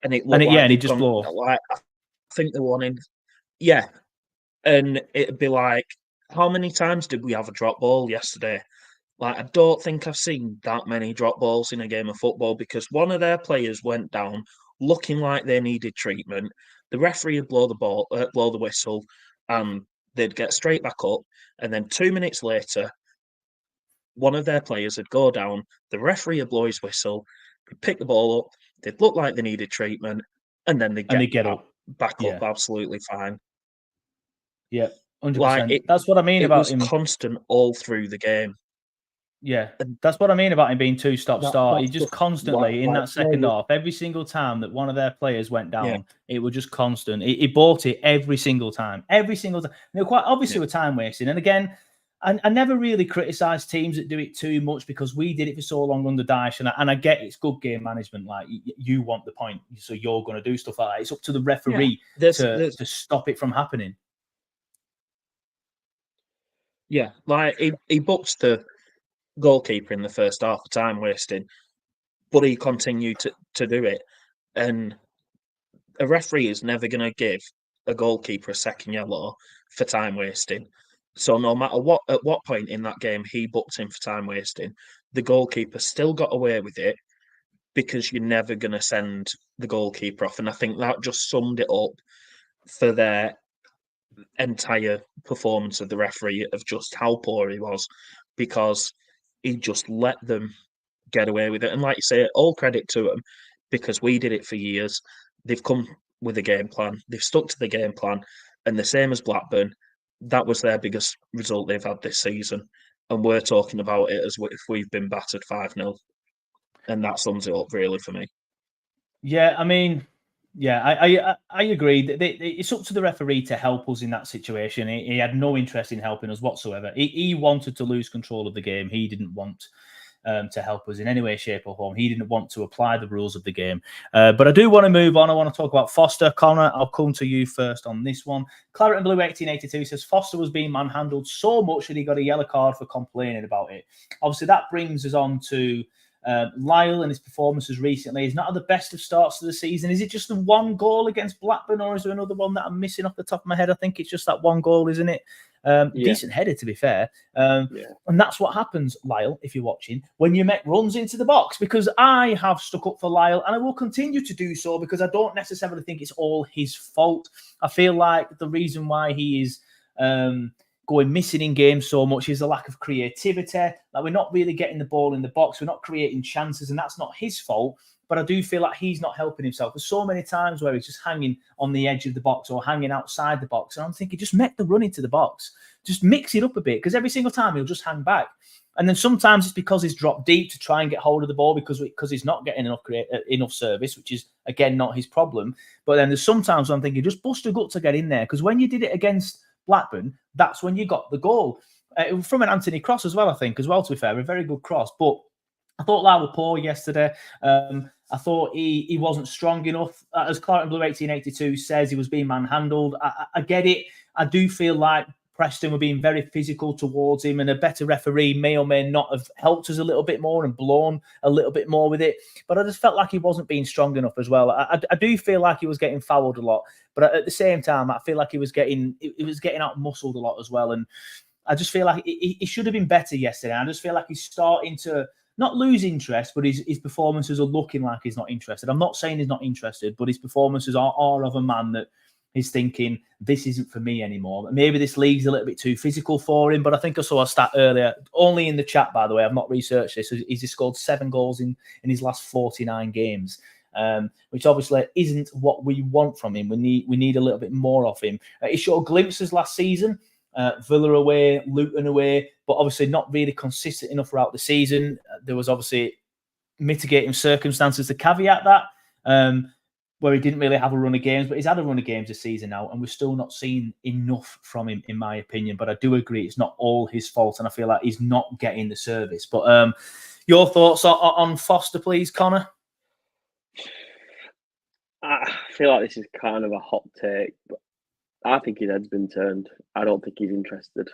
and it looked and he just blew. Like, I think the one in, yeah, and it'd be like, how many times did we have a drop ball yesterday? Like, I don't think I've seen that many drop balls in a game of football, because one of their players went down looking like they needed treatment. The referee would blow the whistle, and they'd get straight back up. And then 2 minutes later, one of their players would go down. The referee would blow his whistle. They'd pick the ball up. They'd look like they needed treatment, and then they'd get up, back up absolutely fine. Yeah. 100%. That's what I mean it about was him. constant all through the game. Yeah, that's what I mean about him being two stop start. He That's just constantly in like, that second half, every single time that one of their players went down, Yeah. it was just constant. He bought it every single time. Every single time. You know, quite obviously Yeah. we're time wasting. And again, I never really criticise teams that do it too much because we did it for so long under Dyche, and I get it's good game management. Like you want the point, so you're going to do stuff like that. It's up to the referee to stop it from happening. Yeah, like he books the goalkeeper in the first half for time wasting, but he continued to do it. And a referee is never going to give a goalkeeper a second yellow for time wasting. So no matter at what point in that game he booked him for time wasting, the goalkeeper still got away with it because you're never going to send the goalkeeper off. And I think that just summed it up for their entire performance of the referee of just how poor he was, because he just let them get away with it. And like you say, all credit to him, because we did it for years. They've come with a game plan. They've stuck to the game plan. And the same as Blackburn, that was their biggest result they've had this season. And we're talking about it as if we've been battered 5-0. And that sums it up really for me. Yeah, I mean, yeah, I agree. It's up to the referee to help us in that situation. He had no interest in helping us whatsoever. He wanted to lose control of the game. He didn't want to help us in any way, shape, or form. He didn't want to apply the rules of the game. But I do want to move on. I want to talk about Foster. Connor, I'll come to you first on this one. Claret and Blue 1882 says Foster was being manhandled so much that he got a yellow card for complaining about it. Obviously, that brings us on to Lyle and his performances recently. He's not had the best of starts to the season. Is it just the one goal against Blackburn, or is there another one that I'm missing off the top of my head? I think it's just that one goal, isn't it? Decent header, to be fair. And that's what happens, Lyle, if you're watching, when you make runs into the box, because I have stuck up for Lyle and I will continue to do so because I don't necessarily think it's all his fault. I feel like the reason why he is going missing in games so much is the lack of creativity. Like, we're not really getting the ball in the box. We're not creating chances, and that's not his fault. But I do feel like he's not helping himself. There's so many times where he's just hanging on the edge of the box or hanging outside the box. And I'm thinking, just make the run into the box. Just mix it up a bit, because every single time he'll just hang back. And then sometimes it's because he's dropped deep to try and get hold of the ball because he's not getting enough service, which is, again, not his problem. But then there's sometimes I'm thinking, just bust a gut to get in there. Because when you did it against Blackburn, that's when you got the goal. From an Anthony cross as well, I think, as well, to be fair. A very good cross. But I thought Lyle was poor yesterday. I thought he wasn't strong enough. As Claret and Blue 1882 says, he was being manhandled. I get it. I do feel like Preston were being very physical towards him, and a better referee may or may not have helped us a little bit more and blown a little bit more with it. But I just felt like he wasn't being strong enough as well. I do feel like he was getting fouled a lot, but at the same time, I feel like he was getting out muscled a lot as well. And I just feel like he should have been better yesterday. I just feel like he's starting to not lose interest, but his performances are looking like he's not interested. I'm not saying he's not interested, but his performances are of a man that is thinking, this isn't for me anymore. Maybe this league's a little bit too physical for him, but I think I saw a stat earlier, only in the chat, by the way, I've not researched this, he's scored 7 goals in his last 49 games, which obviously isn't what we want from him. We need a little bit more of him. He showed glimpses last season, Villa away, Luton away, but obviously not really consistent enough throughout the season. There was obviously mitigating circumstances to caveat that, where he didn't really have a run of games, but he's had a run of games this season now, and we're still not seeing enough from him, in my opinion. But I do agree it's not all his fault, and I feel like he's not getting the service. But your thoughts on Foster, please, Connor? I feel like this is kind of a hot take, but I think his head's been turned. I don't think he's interested.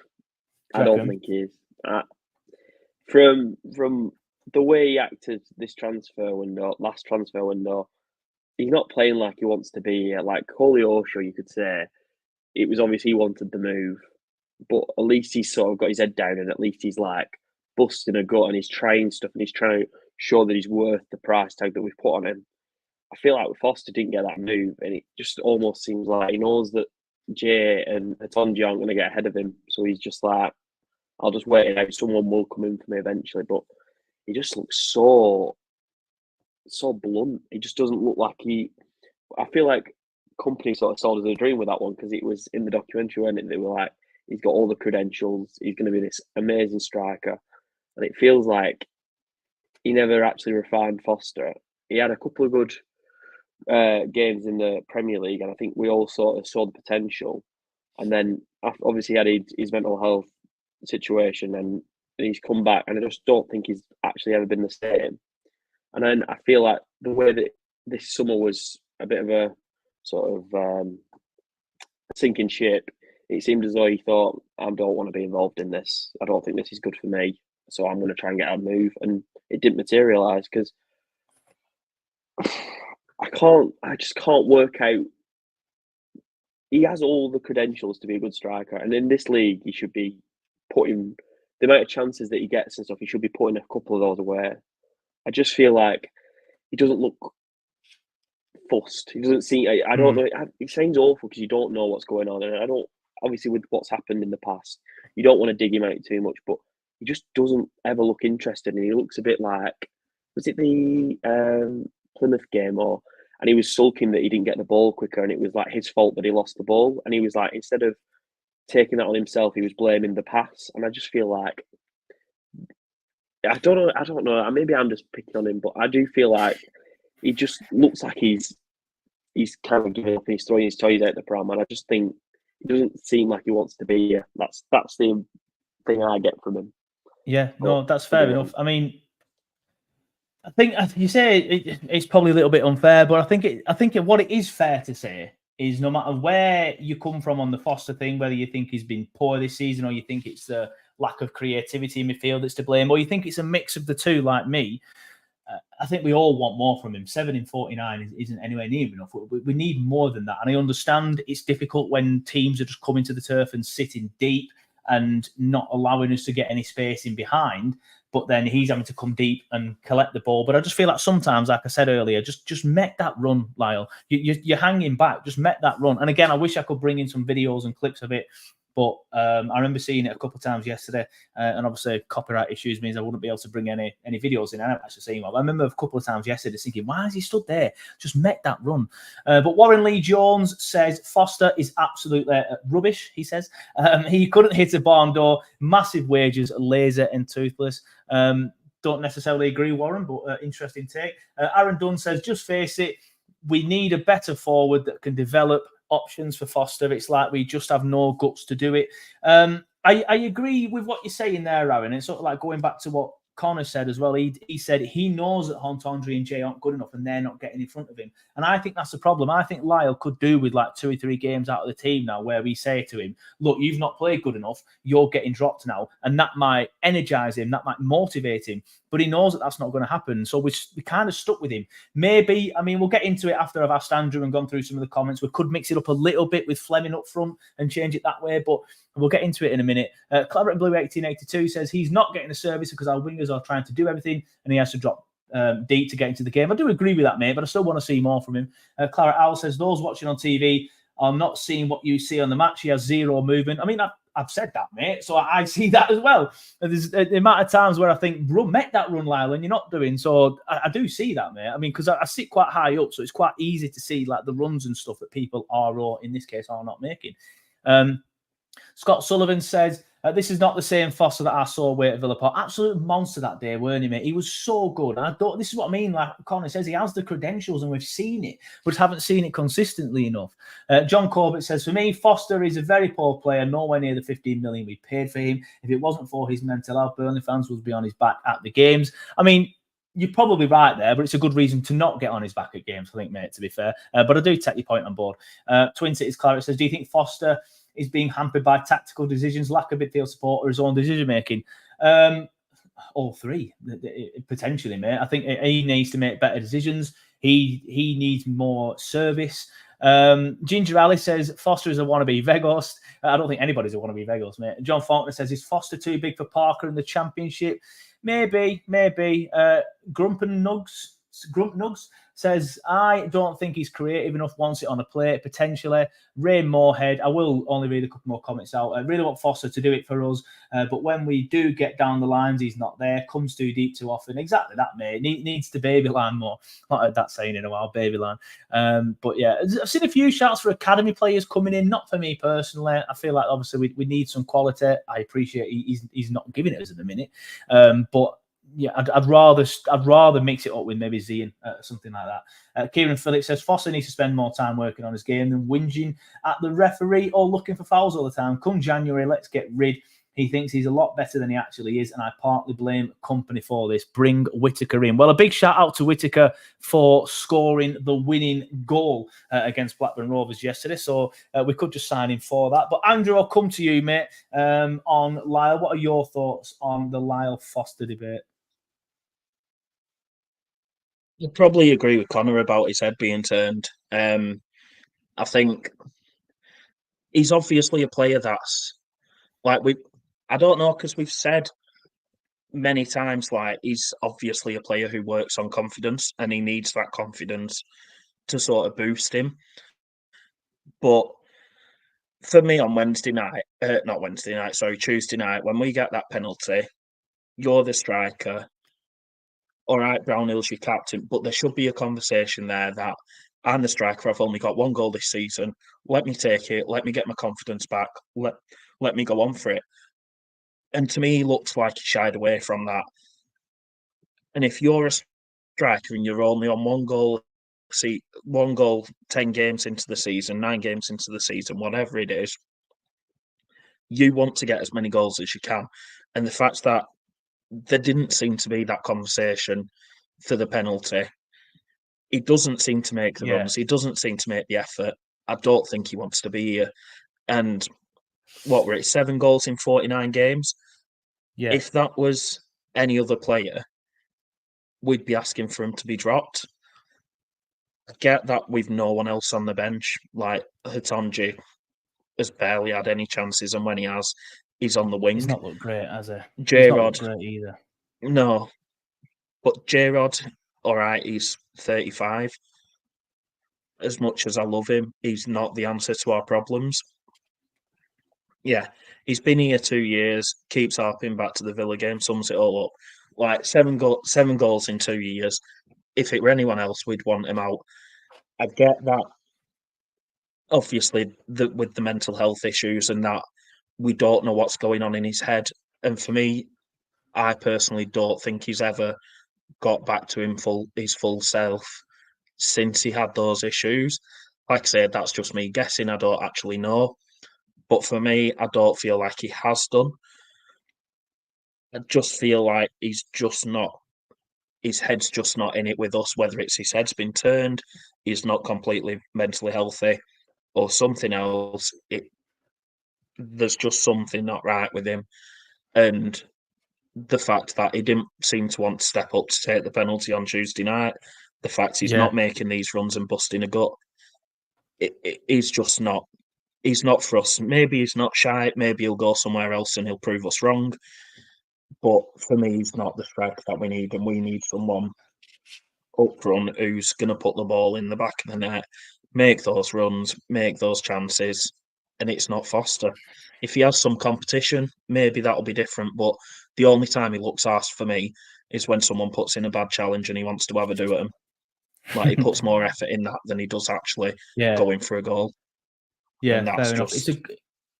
I don't think he is. From the way he acted this last transfer window, he's not playing like he wants to be here. Like Holy Osho, you could say, it was obvious he wanted the move, but at least he's sort of got his head down, and at least he's like busting a gut, and he's trying stuff, and he's trying to show that he's worth the price tag that we've put on him. I feel like Foster didn't get that move, and it just almost seems like he knows that Jay and Atonji aren't going to get ahead of him, so he's just like, I'll just wait it out. Someone will come in for me eventually. But he just looks so blunt. He just doesn't look like he. I feel like company sort of sold us a dream with that one, because it was in the documentary, when they were like, He's got all the credentials. He's going to be this amazing striker. And it feels like he never actually refined Foster. He had a couple of good games in the Premier League, and I think we all sort of saw the potential. And then obviously he had his mental health situation, and he's come back, and I just don't think he's actually ever been the same. And then I feel like the way that this summer was a bit of a sort of sinking ship, it seemed as though he thought, I don't want to be involved in this. I don't think this is good for me. So I'm going to try and get out and move. And it didn't materialise because I just can't work out. He has all the credentials to be a good striker. And in this league, he should be putting the amount of chances that he gets and stuff, he should be putting a couple of those away. I just feel like he doesn't look fussed. He doesn't seem, I don't know. It sounds awful because you don't know what's going on. And I don't, obviously, with what's happened in the past, you don't want to dig him out too much, but he just doesn't ever look interested. And he looks a bit like, was it the Plymouth game? And he was sulking that he didn't get the ball quicker, and it was like his fault that he lost the ball. And he was like, instead of taking that on himself, he was blaming the pass. And I just feel like, I don't know. Maybe I'm just picking on him, but I do feel like he just looks like he's kind of giving up and he's throwing his toys out the pram. And I just think he doesn't seem like he wants to be here. That's the thing I get from him. Yeah, no, that's fair enough. I mean, I think you say it's probably a little bit unfair, but I think what it is fair to say is no matter where you come from on the Foster thing, whether you think he's been poor this season or you think it's the lack of creativity in midfield that's to blame, or you think it's a mix of the two like me, I think we all want more from him. 7 in 49 isn't anywhere near enough. We need more than that. And I understand it's difficult when teams are just coming to the turf and sitting deep and not allowing us to get any space in behind. But then he's having to come deep and collect the ball. But I just feel like sometimes, like I said earlier, just make that run, Lyle. You're hanging back. Just make that run. And again, I wish I could bring in some videos and clips of it. But I remember seeing it a couple of times yesterday. And obviously, copyright issues means I wouldn't be able to bring any videos in. I haven't actually seen one. I remember a couple of times yesterday thinking, why has he stood there? Just make that run. But Warren Lee Jones says Foster is absolutely rubbish, he says. He couldn't hit a barn door. Massive wages, lazy and toothless. Don't necessarily agree, Warren, but interesting take. Aaron Dunn says, just face it, we need a better forward that can develop options for Foster. It's like we just have no guts to do it. I agree with what you're saying there, Aaron. It's sort of like going back to what Connor said as well. He said he knows that Hontondre and Jay aren't good enough and they're not getting in front of him. And I think that's the problem. I think Lyle could do with like 2 or 3 games out of the team now where we say to him, look, you've not played good enough. You're getting dropped now. And that might energize him. That might motivate him. But he knows that that's not going to happen. So we kind of stuck with him. Maybe, I mean, we'll get into it after I've asked Andrew and gone through some of the comments. We could mix it up a little bit with Fleming up front and change it that way. But we'll get into it in a minute. Claret and Blue 1882 says he's not getting a service because our wingers are trying to do everything and he has to drop deep to get into the game. I do agree with that, mate, but I still want to see more from him. Claret Owl says those watching on TV are not seeing what you see on the match. He has zero movement. I mean, I've said that, mate, so I see that as well. And there's the amount of times where I think, make that run, Lyle, and you're not doing. So I do see that, mate. I mean, because I sit quite high up, so it's quite easy to see like the runs and stuff that people are, or in this case, are not making. Scott Sullivan says, this is not the same Foster that I saw away at Villa Park. Absolute monster that day, weren't he, mate? He was so good. And this is what I mean, like Connor says, he has the credentials and we've seen it, but haven't seen it consistently enough. John Corbett says, for me, Foster is a very poor player, nowhere near the 15 million we paid for him. If it wasn't for his mental health, Burnley fans would be on his back at the games. I mean, you're probably right there, but it's a good reason to not get on his back at games, I think, mate, to be fair. But I do take your point on board. Twin Cities Claret says, do you think Foster is being hampered by tactical decisions, lack of midfield support, or his own decision-making? All three, potentially, mate. I think he needs to make better decisions. He needs more service. Ginger Alley says, Foster is a wannabe Vegas. I don't think anybody's a wannabe Vegas, mate. John Faulkner says, is Foster too big for Parker in the Championship? Maybe. Grump and Nugs Grunt Nugs says, I don't think he's creative enough, wants it on a plate, potentially. Ray Moorhead, I will only read a couple more comments out. I really want Foster to do it for us, but when we do get down the lines, he's not there, comes too deep too often. Exactly that, mate. Needs to baby line more. Not heard that saying in a while, baby line. But yeah, I've seen a few shouts for academy players coming in, not for me personally. I feel like obviously we need some quality. I appreciate he's not giving it us at the minute. But yeah, I'd rather mix it up with maybe Zian, something like that. Kieran Phillips says Foster needs to spend more time working on his game than whinging at the referee or looking for fouls all the time. Come January, let's get rid. He thinks he's a lot better than he actually is, and I partly blame company for this. Bring Whittaker in. Well, a big shout out to Whittaker for scoring the winning goal against Blackburn Rovers yesterday. So we could just sign him for that. But Andrew, I'll come to you, mate, on Lyle. What are your thoughts on the Lyle Foster debate? I probably agree with Connor about his head being turned. I think he's obviously a player that's like I don't know, because we've said many times like he's obviously a player who works on confidence and he needs that confidence to sort of boost him. But for me on Tuesday night, when we get that penalty, you're the striker. All right, Brownhill's your captain, but there should be a conversation there that I'm the striker. I've only got one goal this season. Let me take it. Let me get my confidence back. Let me go on for it. And to me, he looks like he shied away from that. And if you're a striker and you're only on one goal, 10 games into the season, 9 games into the season, whatever it is, you want to get as many goals as you can. And the fact that there didn't seem to be that conversation for the penalty. He doesn't seem to make the runs. He doesn't seem to make the effort. I don't think he wants to be here. And what were it, 7 goals in 49 games? Yeah. If that was any other player, we'd be asking for him to be dropped. I get that with no one else on the bench. Like Hatonji has barely had any chances, and when he has, he's on the wing. He's not looked great, has he? J-Rod, he's not looked great either. No. But J-Rod, all right, he's 35. As much as I love him, he's not the answer to our problems. Yeah, he's been here 2 years, keeps harping back to the Villa game, sums it all up. Like 7 goals in 2 years. If it were anyone else, we'd want him out. I get that. Obviously, with the mental health issues and that, we don't know what's going on in his head. And for me, I personally don't think he's ever got back to his full self since he had those issues. Like I said, that's just me guessing. I don't actually know. But for me, I don't feel like he has done. I just feel like he's just not, his head's just not in it with us, whether it's his head's been turned, he's not completely mentally healthy, or something else. There's just something not right with him. And the fact that he didn't seem to want to step up to take the penalty on Tuesday night, the fact he's not making these runs and busting a gut, he's just not. He's not for us. Maybe he's not shy. Maybe he'll go somewhere else and he'll prove us wrong. But for me, he's not the striker that we need, and we need someone up front who's going to put the ball in the back of the net, make those runs, make those chances, and it's not Foster. If he has some competition, maybe that'll be different, but the only time he looks arse for me is when someone puts in a bad challenge and he wants to have a do at him. Like, he puts more effort in that than he does actually going for a goal. Yeah, fair enough.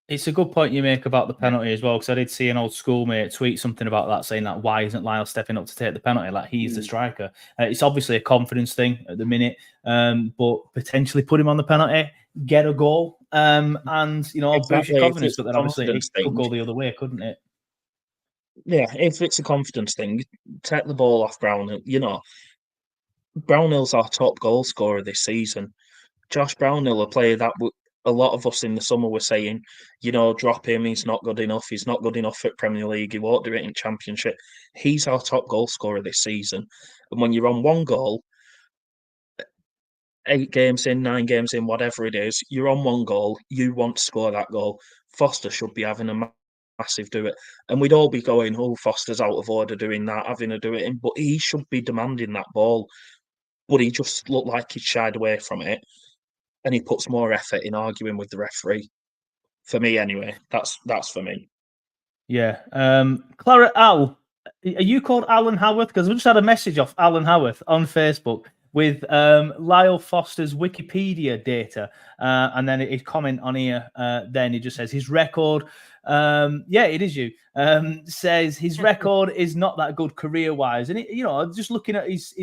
It's a good point you make about the penalty as well, because I did see an old schoolmate tweet something about that, saying that why isn't Lyle stepping up to take the penalty? Like, he's the striker. It's obviously a confidence thing at the minute, but potentially put him on the penalty, get a goal, and boost your confidence. But then obviously it could go the other way, couldn't it? Yeah, if it's a confidence thing, take the ball off Brownhill. Brownhill's our top goal scorer this season. Josh Brownhill, a player that a lot of us in the summer were saying, drop him, he's not good enough. He's not good enough at Premier League. He won't do it in Championship. He's our top goal scorer this season. And when you're on one goal, 8 games in, 9 games in, whatever it is, you're on one goal, you want to score that goal. Foster should be having a massive do it. And we'd all be going, oh, Foster's out of order doing that, having a do it. But he should be demanding that ball. but he just looked like he shied away from it, and he puts more effort in arguing with the referee. For me, anyway, that's for me. Yeah. Clara Al, are you called Alan Howarth? Because we just had a message off Alan Howarth on Facebook with Lyle Foster's Wikipedia data. And then his comment on here, then he just says his record, yeah, it is you, says his record is not that good career-wise. And, just looking at his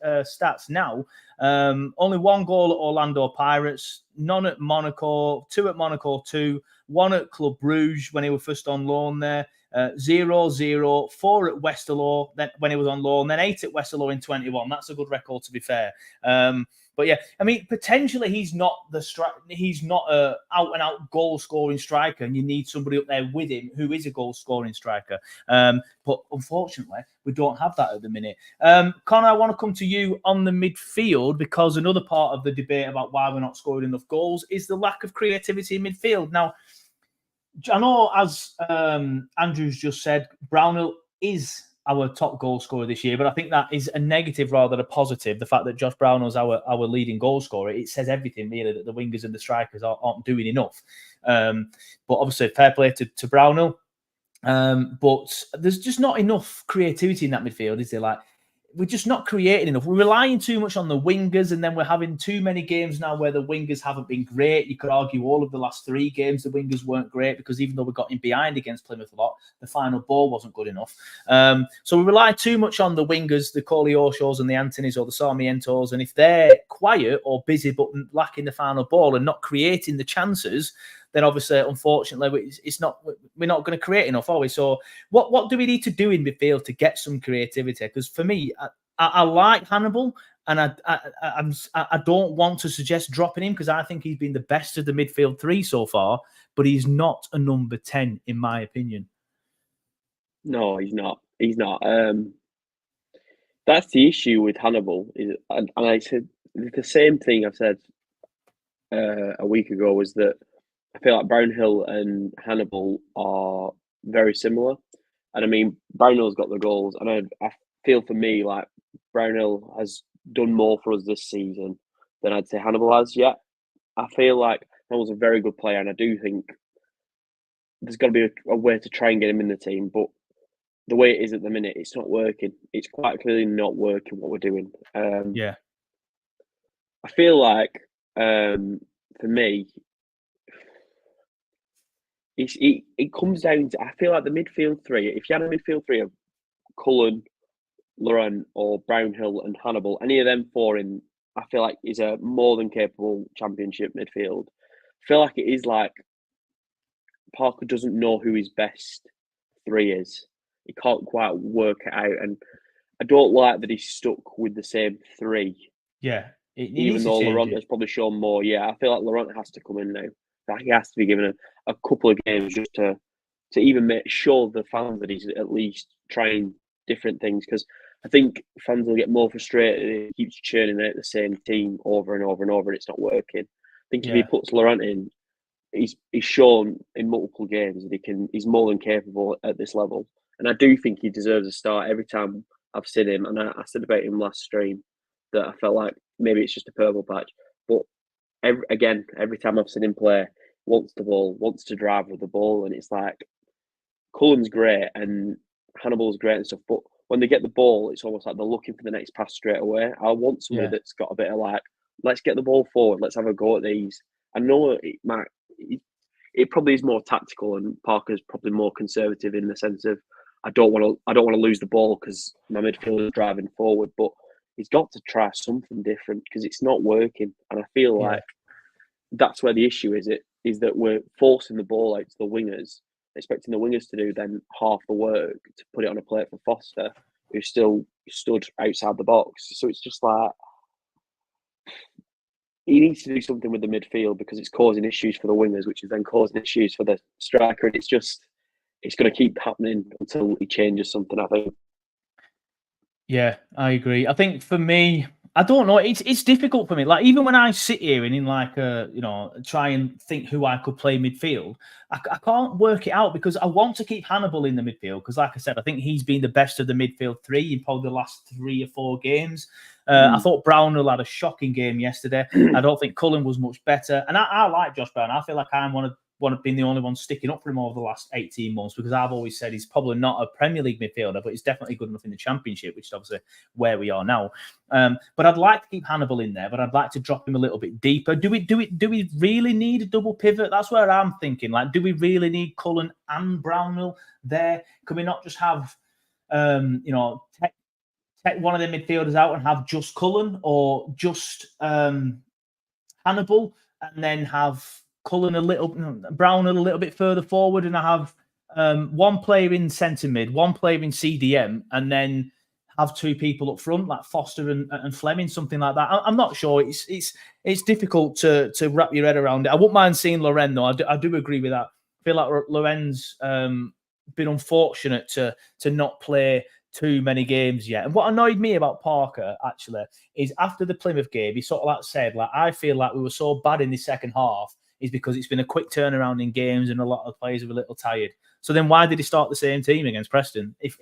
stats now, only 1 goal at Orlando Pirates, none at Monaco, 2 at Monaco 2, 1 at Club Bruges when he was first on loan there, 0-0, 4 at Westerlo then when he was on loan, then 8 at Westerlo in 21. That's a good record, to be fair. But yeah, I mean, potentially he's not a out and out goal scoring striker, and you need somebody up there with him who is a goal scoring striker. But unfortunately, we don't have that at the minute. Connor, I want to come to you on the midfield, because another part of the debate about why we're not scoring enough goals is the lack of creativity in midfield. Now, I know, as Andrew's just said, Brownhill is our top goal scorer this year, but I think that is a negative rather than a positive. The fact that Josh Brownhill's our leading goal scorer, it says everything really, that the wingers and the strikers aren't doing enough. But obviously, fair play to Brownhill. But there's just not enough creativity in that midfield, is there? Like, we're just not creating enough. We're relying too much on the wingers, and then we're having too many games now where the wingers haven't been great. You could argue all of the last 3 games the wingers weren't great, because even though we got in behind against Plymouth a lot, the final ball wasn't good enough. So we rely too much on the wingers, the Koleosho's and the Antonys or the Sarmientos, and if they're quiet or busy but lacking the final ball and not creating the chances, then obviously, unfortunately, we're not going to create enough, are we? So what do we need to do in midfield to get some creativity? Because for me, I like Hannibal, and I don't want to suggest dropping him, because I think he's been the best of the midfield 3 so far, but he's not a number 10, in my opinion. No, he's not. He's not. That's the issue with Hannibal. And I said the same thing I've said a week ago, was that I feel like Brownhill and Hannibal are very similar. And I mean, Brownhill's got the goals, and I feel, for me, like Brownhill has done more for us this season than I'd say Hannibal has yet. I feel like Hannibal's a very good player, and I do think there's got to be a way to try and get him in the team. But the way it is at the minute, it's not working. It's quite clearly not working what we're doing. Yeah. I feel like, for me, it comes down to, I feel like the midfield 3, if you had a midfield 3 of Cullen, Laurent, or Brownhill and Hannibal, any of them 4 in, I feel like is a more than capable championship midfield. I feel like it is like Parker doesn't know who his best 3 is. He can't quite work it out, and I don't like that he's stuck with the same 3. Yeah. Even though Laurent has probably shown more. Yeah, I feel like Laurent has to come in now. He has to be given a couple of games just to even show the fans that he's at least trying different things, because I think fans will get more frustrated if he keeps churning out the same team over and over and over and it's not working. I think if he puts Laurent in, he's shown in multiple games that he's more than capable at this level. And I do think he deserves a start every time I've seen him. And I said about him last stream that I felt like maybe it's just a purple patch. But every time I've seen him play, wants the ball, wants to drive with the ball, and it's like Cullen's great and Hannibal's great and stuff, but when they get the ball, it's almost like they're looking for the next pass straight away. I want somebody that's got a bit of like, let's get the ball forward, let's have a go at these. I know it probably is more tactical, and Parker's probably more conservative in the sense of I don't want to lose the ball because my midfielder is driving forward, but he's got to try something different because it's not working, and I feel like that's where the issue is that we're forcing the ball out to the wingers, expecting the wingers to do then half the work to put it on a plate for Foster, who still stood outside the box. So it's just like he needs to do something with the midfield because it's causing issues for the wingers, which is then causing issues for the striker. And it's going to keep happening until he changes something, I think. Yeah, I agree. I think for me, I don't know. It's difficult for me. Like even when I sit here and in like try and think who I could play midfield, I can't work it out because I want to keep Hannibal in the midfield because, like I said, I think he's been the best of the midfield three in probably the last 3 or 4 games. I thought Brownhill had a shocking game yesterday. I don't think Cullen was much better, and I like Josh Brown. I feel like I'm one of being the only one sticking up for him over the last 18 months because I've always said he's probably not a Premier League midfielder, but he's definitely good enough in the Championship, which is obviously where we are now. But I'd like to keep Hannibal in there, but I'd like to drop him a little bit deeper. Do we really need a double pivot? That's where I'm thinking. Like, do we really need Cullen and Brownhill there? Can we not just have, take one of the midfielders out and have just Cullen or just Hannibal, and then have Cullen Brownhill a little bit further forward, and I have one player in centre mid, one player in CDM, and then have 2 people up front like Foster and Fleming, something like that. I'm not sure. It's difficult to wrap your head around it. I wouldn't mind seeing Loren though. I do agree with that. I feel like Loren's been unfortunate to not play too many games yet. And what annoyed me about Parker actually is after the Plymouth game, he sort of like said, like, I feel like we were so bad in the second half is because it's been a quick turnaround in games and a lot of players are a little tired. So then why did he start the same team against Preston if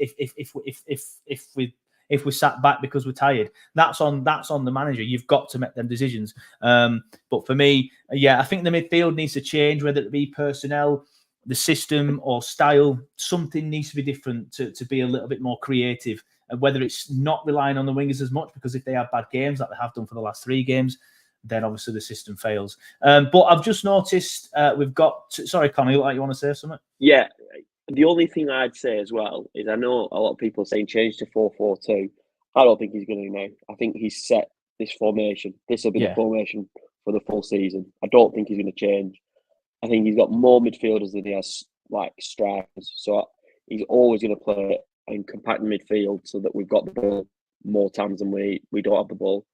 we sat back because we're tired? That's on the manager. You've got to make them decisions. But for me, I think the midfield needs to change, whether it be personnel, the system or style. Something needs to be different to be a little bit more creative. And whether it's not relying on the wingers as much, because if they have bad games like they have done for the last 3 games, then obviously the system fails. But I've just noticed we've got... Sorry, Conor, you want to say something? Yeah, the only thing I'd say as well is I know a lot of people are saying change to 4-4-2. I don't think he's going to now. I think he's set this formation. This will be the formation for the full season. I don't think he's going to change. I think he's got more midfielders than he has like strikers. So he's always going to play in compact midfield so that we've got the ball more times than we don't have the ball.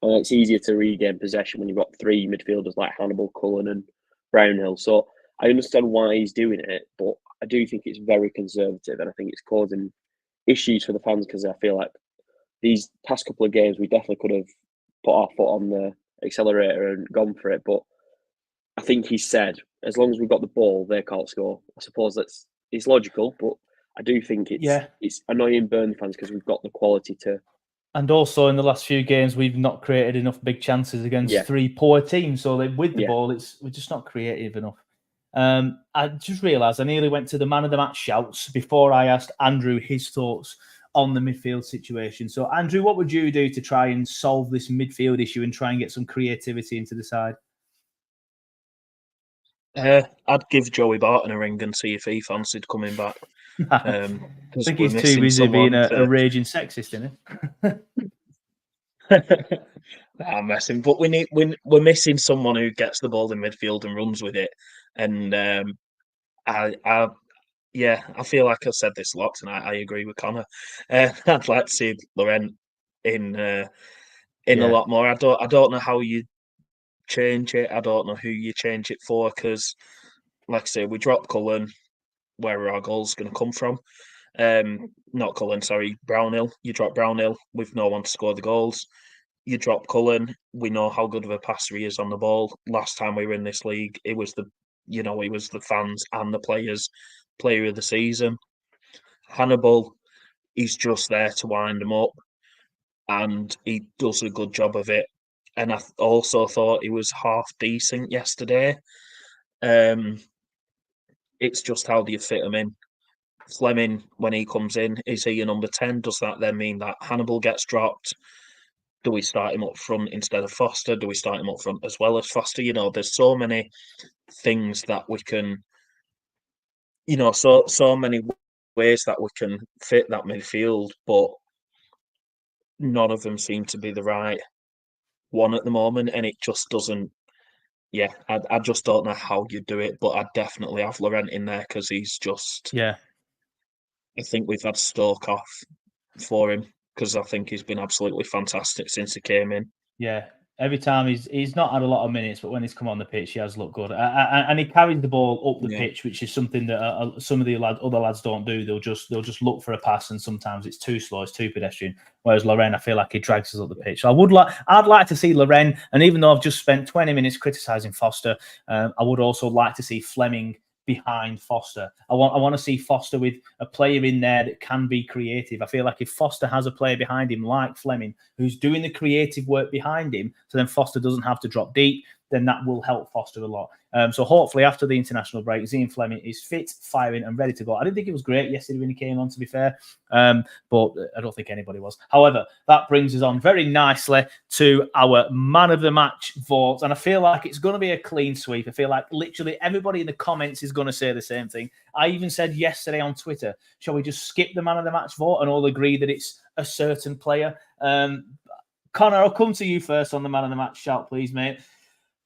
And it's easier to regain possession when you've got 3 midfielders like Hannibal, Cullen and Brownhill. So I understand why he's doing it, but I do think it's very conservative and I think it's causing issues for the fans because I feel like these past couple of games we definitely could have put our foot on the accelerator and gone for it. But I think he said, as long as we've got the ball, they can't score. I suppose it's logical, but I do think it's annoying Burnley fans because we've got the quality to. And also in the last few games, we've not created enough big chances against 3 poor teams. So with the ball, we're just not creative enough. I just realised I nearly went to the man of the match shouts before I asked Andrew his thoughts on the midfield situation. So, Andrew, what would you do to try and solve this midfield issue and try and get some creativity into the side? I'd give Joey Barton a ring and see if he fancied coming back. I think he's too busy being a raging sexist, isn't he? I'm messing, but we're missing someone who gets the ball in midfield and runs with it. And I feel like I've said this a lot tonight. I agree with Connor. I'd like to see Laurent in a lot more. I don't know how you change it. I don't know who you change it for because, like I say, we drop Cullen. Where are our goals going to come from? Not Cullen, sorry, Brownhill. You drop Brownhill with no one to score the goals. You drop Cullen. We know how good of a passer he is on the ball. Last time we were in this league, it was the fans and the players' player of the season. Hannibal, he's just there to wind them up, and he does a good job of it. And I also thought he was half decent yesterday. It's just how do you fit him in? Fleming, when he comes in, is he a number 10? Does that then mean that Hannibal gets dropped? Do we start him up front instead of Foster? Do we start him up front as well as Foster? There's so many things that we can, so many ways that we can fit that midfield, but none of them seem to be the right one at the moment, and it just doesn't. Yeah, I just don't know how you do it, but I'd definitely have Laurent in there because he's just. Yeah. I think we've had Stoke off for him because I think he's been absolutely fantastic since he came in. Yeah. Every time he's not had a lot of minutes, but when he's come on the pitch, he has looked good, and he carries the ball up the pitch, which is something that some of the other lads don't do. They'll just look for a pass, and sometimes it's too slow, it's too pedestrian. Whereas Loren, I feel like he drags us up the pitch. So I'd like to see Loren, and even though I've just spent 20 minutes criticising Foster, I would also like to see Fleming behind Foster. I want to see Foster with a player in there that can be creative. I feel like if Foster has a player behind him like Fleming, who's doing the creative work behind him, so then Foster doesn't have to drop deep, then that will help Foster a lot. So hopefully after the international break, Zian Fleming is fit, firing and ready to go. I didn't think it was great yesterday when he came on, to be fair, but I don't think anybody was. However, that brings us on very nicely to our man of the match vote. And I feel like it's going to be a clean sweep. I feel like literally everybody in the comments is going to say the same thing. I even said yesterday on Twitter, shall we just skip the man of the match vote and all agree that it's a certain player? Connor, I'll come to you first on the man of the match shout, please, mate.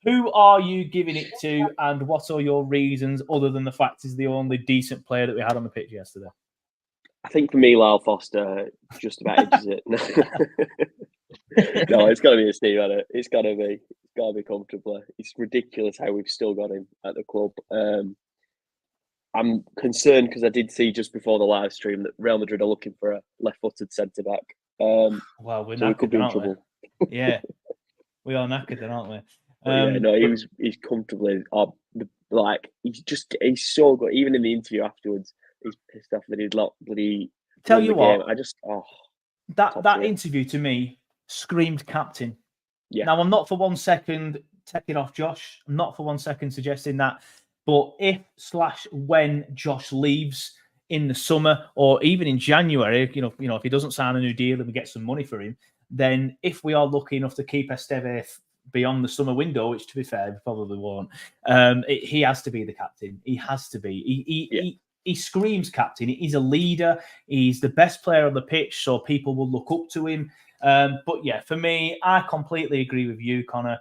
Who are you giving it to, and what are your reasons, other than the fact he's the only decent player that we had on the pitch yesterday? I think for me, Lyle Foster just about edges it. No, it's got to be a Steve, hasn't it? It's got to be comfortably. It's ridiculous how we've still got him at the club. I'm concerned because I did see just before the live stream that Real Madrid are looking for a left-footed centre-back. Well, so we could be in trouble. Yeah, we are knackered then, aren't we? He's comfortably he's so good. Even in the interview afterwards, he's pissed off that he's bloody. Tell you what, game. that interview to me screamed captain. Yeah. Now I'm not for 1 second taking off Josh. I'm not for 1 second suggesting that. But if/when Josh leaves in the summer or even in January, you know, if he doesn't sign a new deal and we get some money for him, then if we are lucky enough to keep Esteve beyond the summer window, which to be fair, we probably won't, he has to be the captain. He has to be. He screams captain. He's a leader. He's the best player on the pitch, so people will look up to him. But yeah, for me, I completely agree with you, Connor.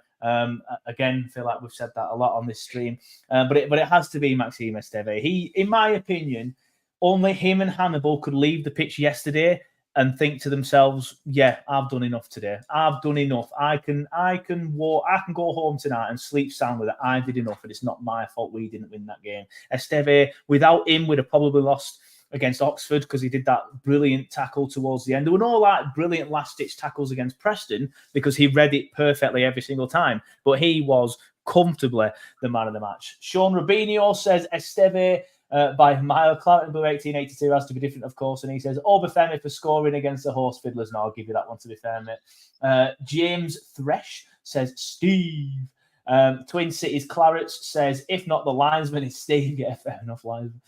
Again, feel like we've said that a lot on this stream, but it has to be Maxime Esteve. He, in my opinion, only him and Hannibal could leave the pitch yesterday and think to themselves, "Yeah, I've done enough today. I've done enough. I can go home tonight and sleep soundly that I did enough, and it's not my fault we didn't win that game." Esteve, without him, we'd have probably lost against Oxford because he did that brilliant tackle towards the end. There were no brilliant last-ditch tackles against Preston because he read it perfectly every single time, but he was comfortably the man of the match. Sean Rubinho says Esteve by a mile. Claret Blue 1882 has to be different, of course, and he says Obafemi for scoring against the Horse Fiddlers. No, I'll give you that one, to be fair, mate. James Thresh says Steve. Twin Cities Clarets says, if not the linesman, it's Steve. Yeah, fair enough, linesman.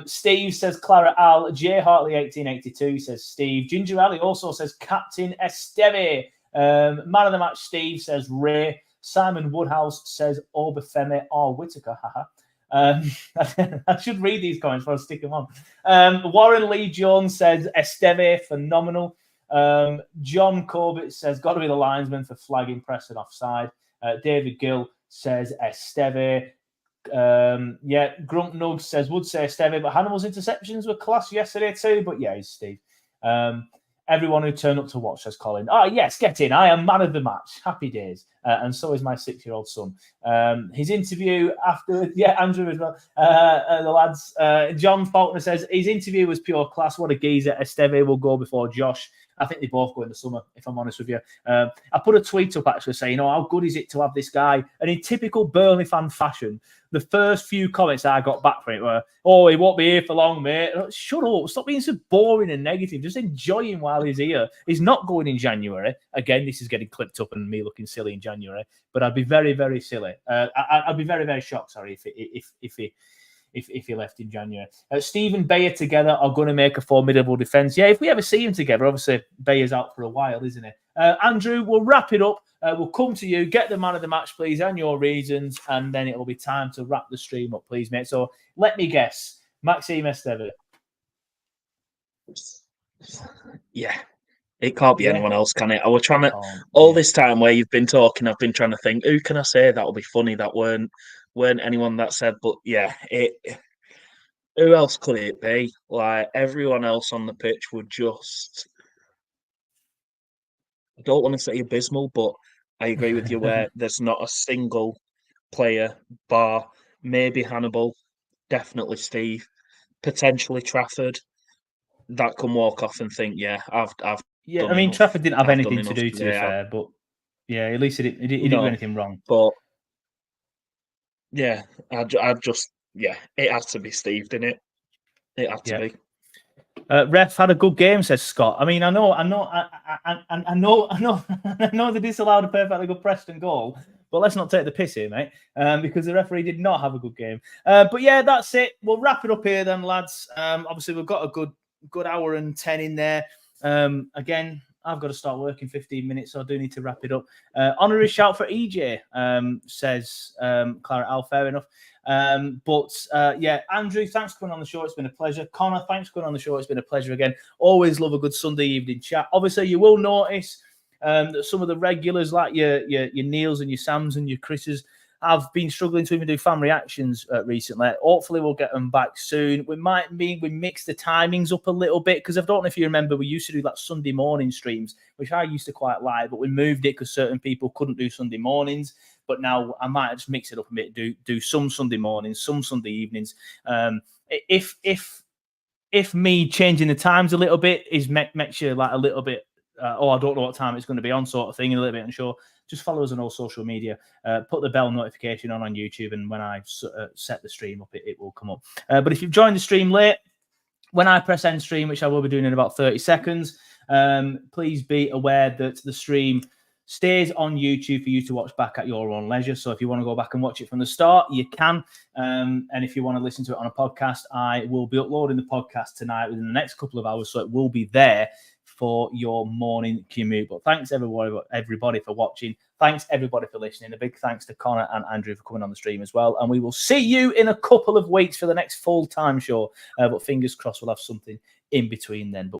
Steve says Claret Al. J Hartley 1882 says Steve. Ginger Ali also says Captain Esteve. Man of the match, Steve says Ray. Simon Woodhouse says Obafemi or Whitaker. I should read these comments before I stick them on. Warren Lee Jones says Esteve, phenomenal. John Corbett says got to be the linesman for flagging Preston offside. David Gill says Esteve. Grunt Nugs says would say Esteve, but Hannibal's interceptions were class yesterday too. But yeah, he's Steve. Everyone who turned up to watch, says Colin. Oh, yes, get in. I am man of the match. Happy days. And so is my 6-year-old son. His interview after, Andrew as well. The lads, John Faulkner says, his interview was pure class. What a geezer. Esteve will go before Josh. I think they both go in the summer, if I'm honest with you. I put a tweet up actually saying, how good is it to have this guy? And in typical Burnley fan fashion, the first few comments I got back from it were, he won't be here for long, mate. Shut up. Stop being so boring and negative. Just enjoy him while he's here. He's not going in January. Again, this is getting clipped up and me looking silly in January. But I'd be very, very silly. I'd be very, very shocked, sorry, if he left in January. Stephen Bayer together are going to make a formidable defence. Yeah, if we ever see him together, obviously Bayer's out for a while, isn't he? Andrew, we'll wrap it up. We'll come to you, get the man of the match, please, and your reasons, and then it'll be time to wrap the stream up, please, mate. So let me guess, Maxime Esteve. Yeah, it can't be anyone else, can it? I was trying to, this time where you've been talking, I've been trying to think, who can I say that'll be funny that weren't anyone that said, but yeah, who else could it be? Like, everyone else on the pitch would just, I don't want to say abysmal, but I agree with you where there's not a single player, bar maybe Hannibal, definitely Steve, potentially Trafford, that can walk off and think, yeah, I've Yeah, done I mean, enough. Trafford didn't have I've done anything to enough do, to be today. fair, but yeah, at least he didn't do No, anything wrong. but yeah, I just it has to be Steve, didn't it? It had to Yeah. be. Ref had a good game, says Scott. I mean, I know, I know they disallowed a perfectly good Preston goal, but let's not take the piss here, mate, because the referee did not have a good game. But yeah, that's it. We'll wrap it up here then, lads. Obviously, we've got a good hour and 10 in there. Again, I've got to start working 15 minutes, so I do need to wrap it up. Honorary shout for EJ, says Clara Al. Fair enough. Yeah, Andrew, thanks for coming on the show. It's been a pleasure. Connor, thanks for coming on the show. It's been a pleasure again. Always love a good Sunday evening chat. Obviously, you will notice that some of the regulars, like your Neils and your Sams and your Chris's, have been struggling to even do fan reactions recently. Hopefully, we'll get them back soon. We mix the timings up a little bit, because I don't know if you remember, we used to do that Sunday morning streams, which I used to quite like, but we moved it because certain people couldn't do Sunday mornings. But now I might just mix it up a bit, do some Sunday mornings, some Sunday evenings. If me changing the times a little bit makes you like a little bit, I don't know what time it's going to be on, sort of thing, and a little bit unsure, just follow us on all social media. Put the bell notification on YouTube, and when I set the stream up, it will come up. But if you've joined the stream late, when I press end stream, which I will be doing in about 30 seconds, please be aware that the stream stays on YouTube for you to watch back at your own leisure. So if you want to go back and watch it from the start, you can. And if you want to listen to it on a podcast, I will be uploading the podcast tonight within the next couple of hours, so it will be there for your morning commute. But thanks everybody for watching. Thanks everybody for listening. A big thanks to Connor and Andrew for coming on the stream as well. And we will see you in a couple of weeks for the next full-time show. But fingers crossed we'll have something in between then. But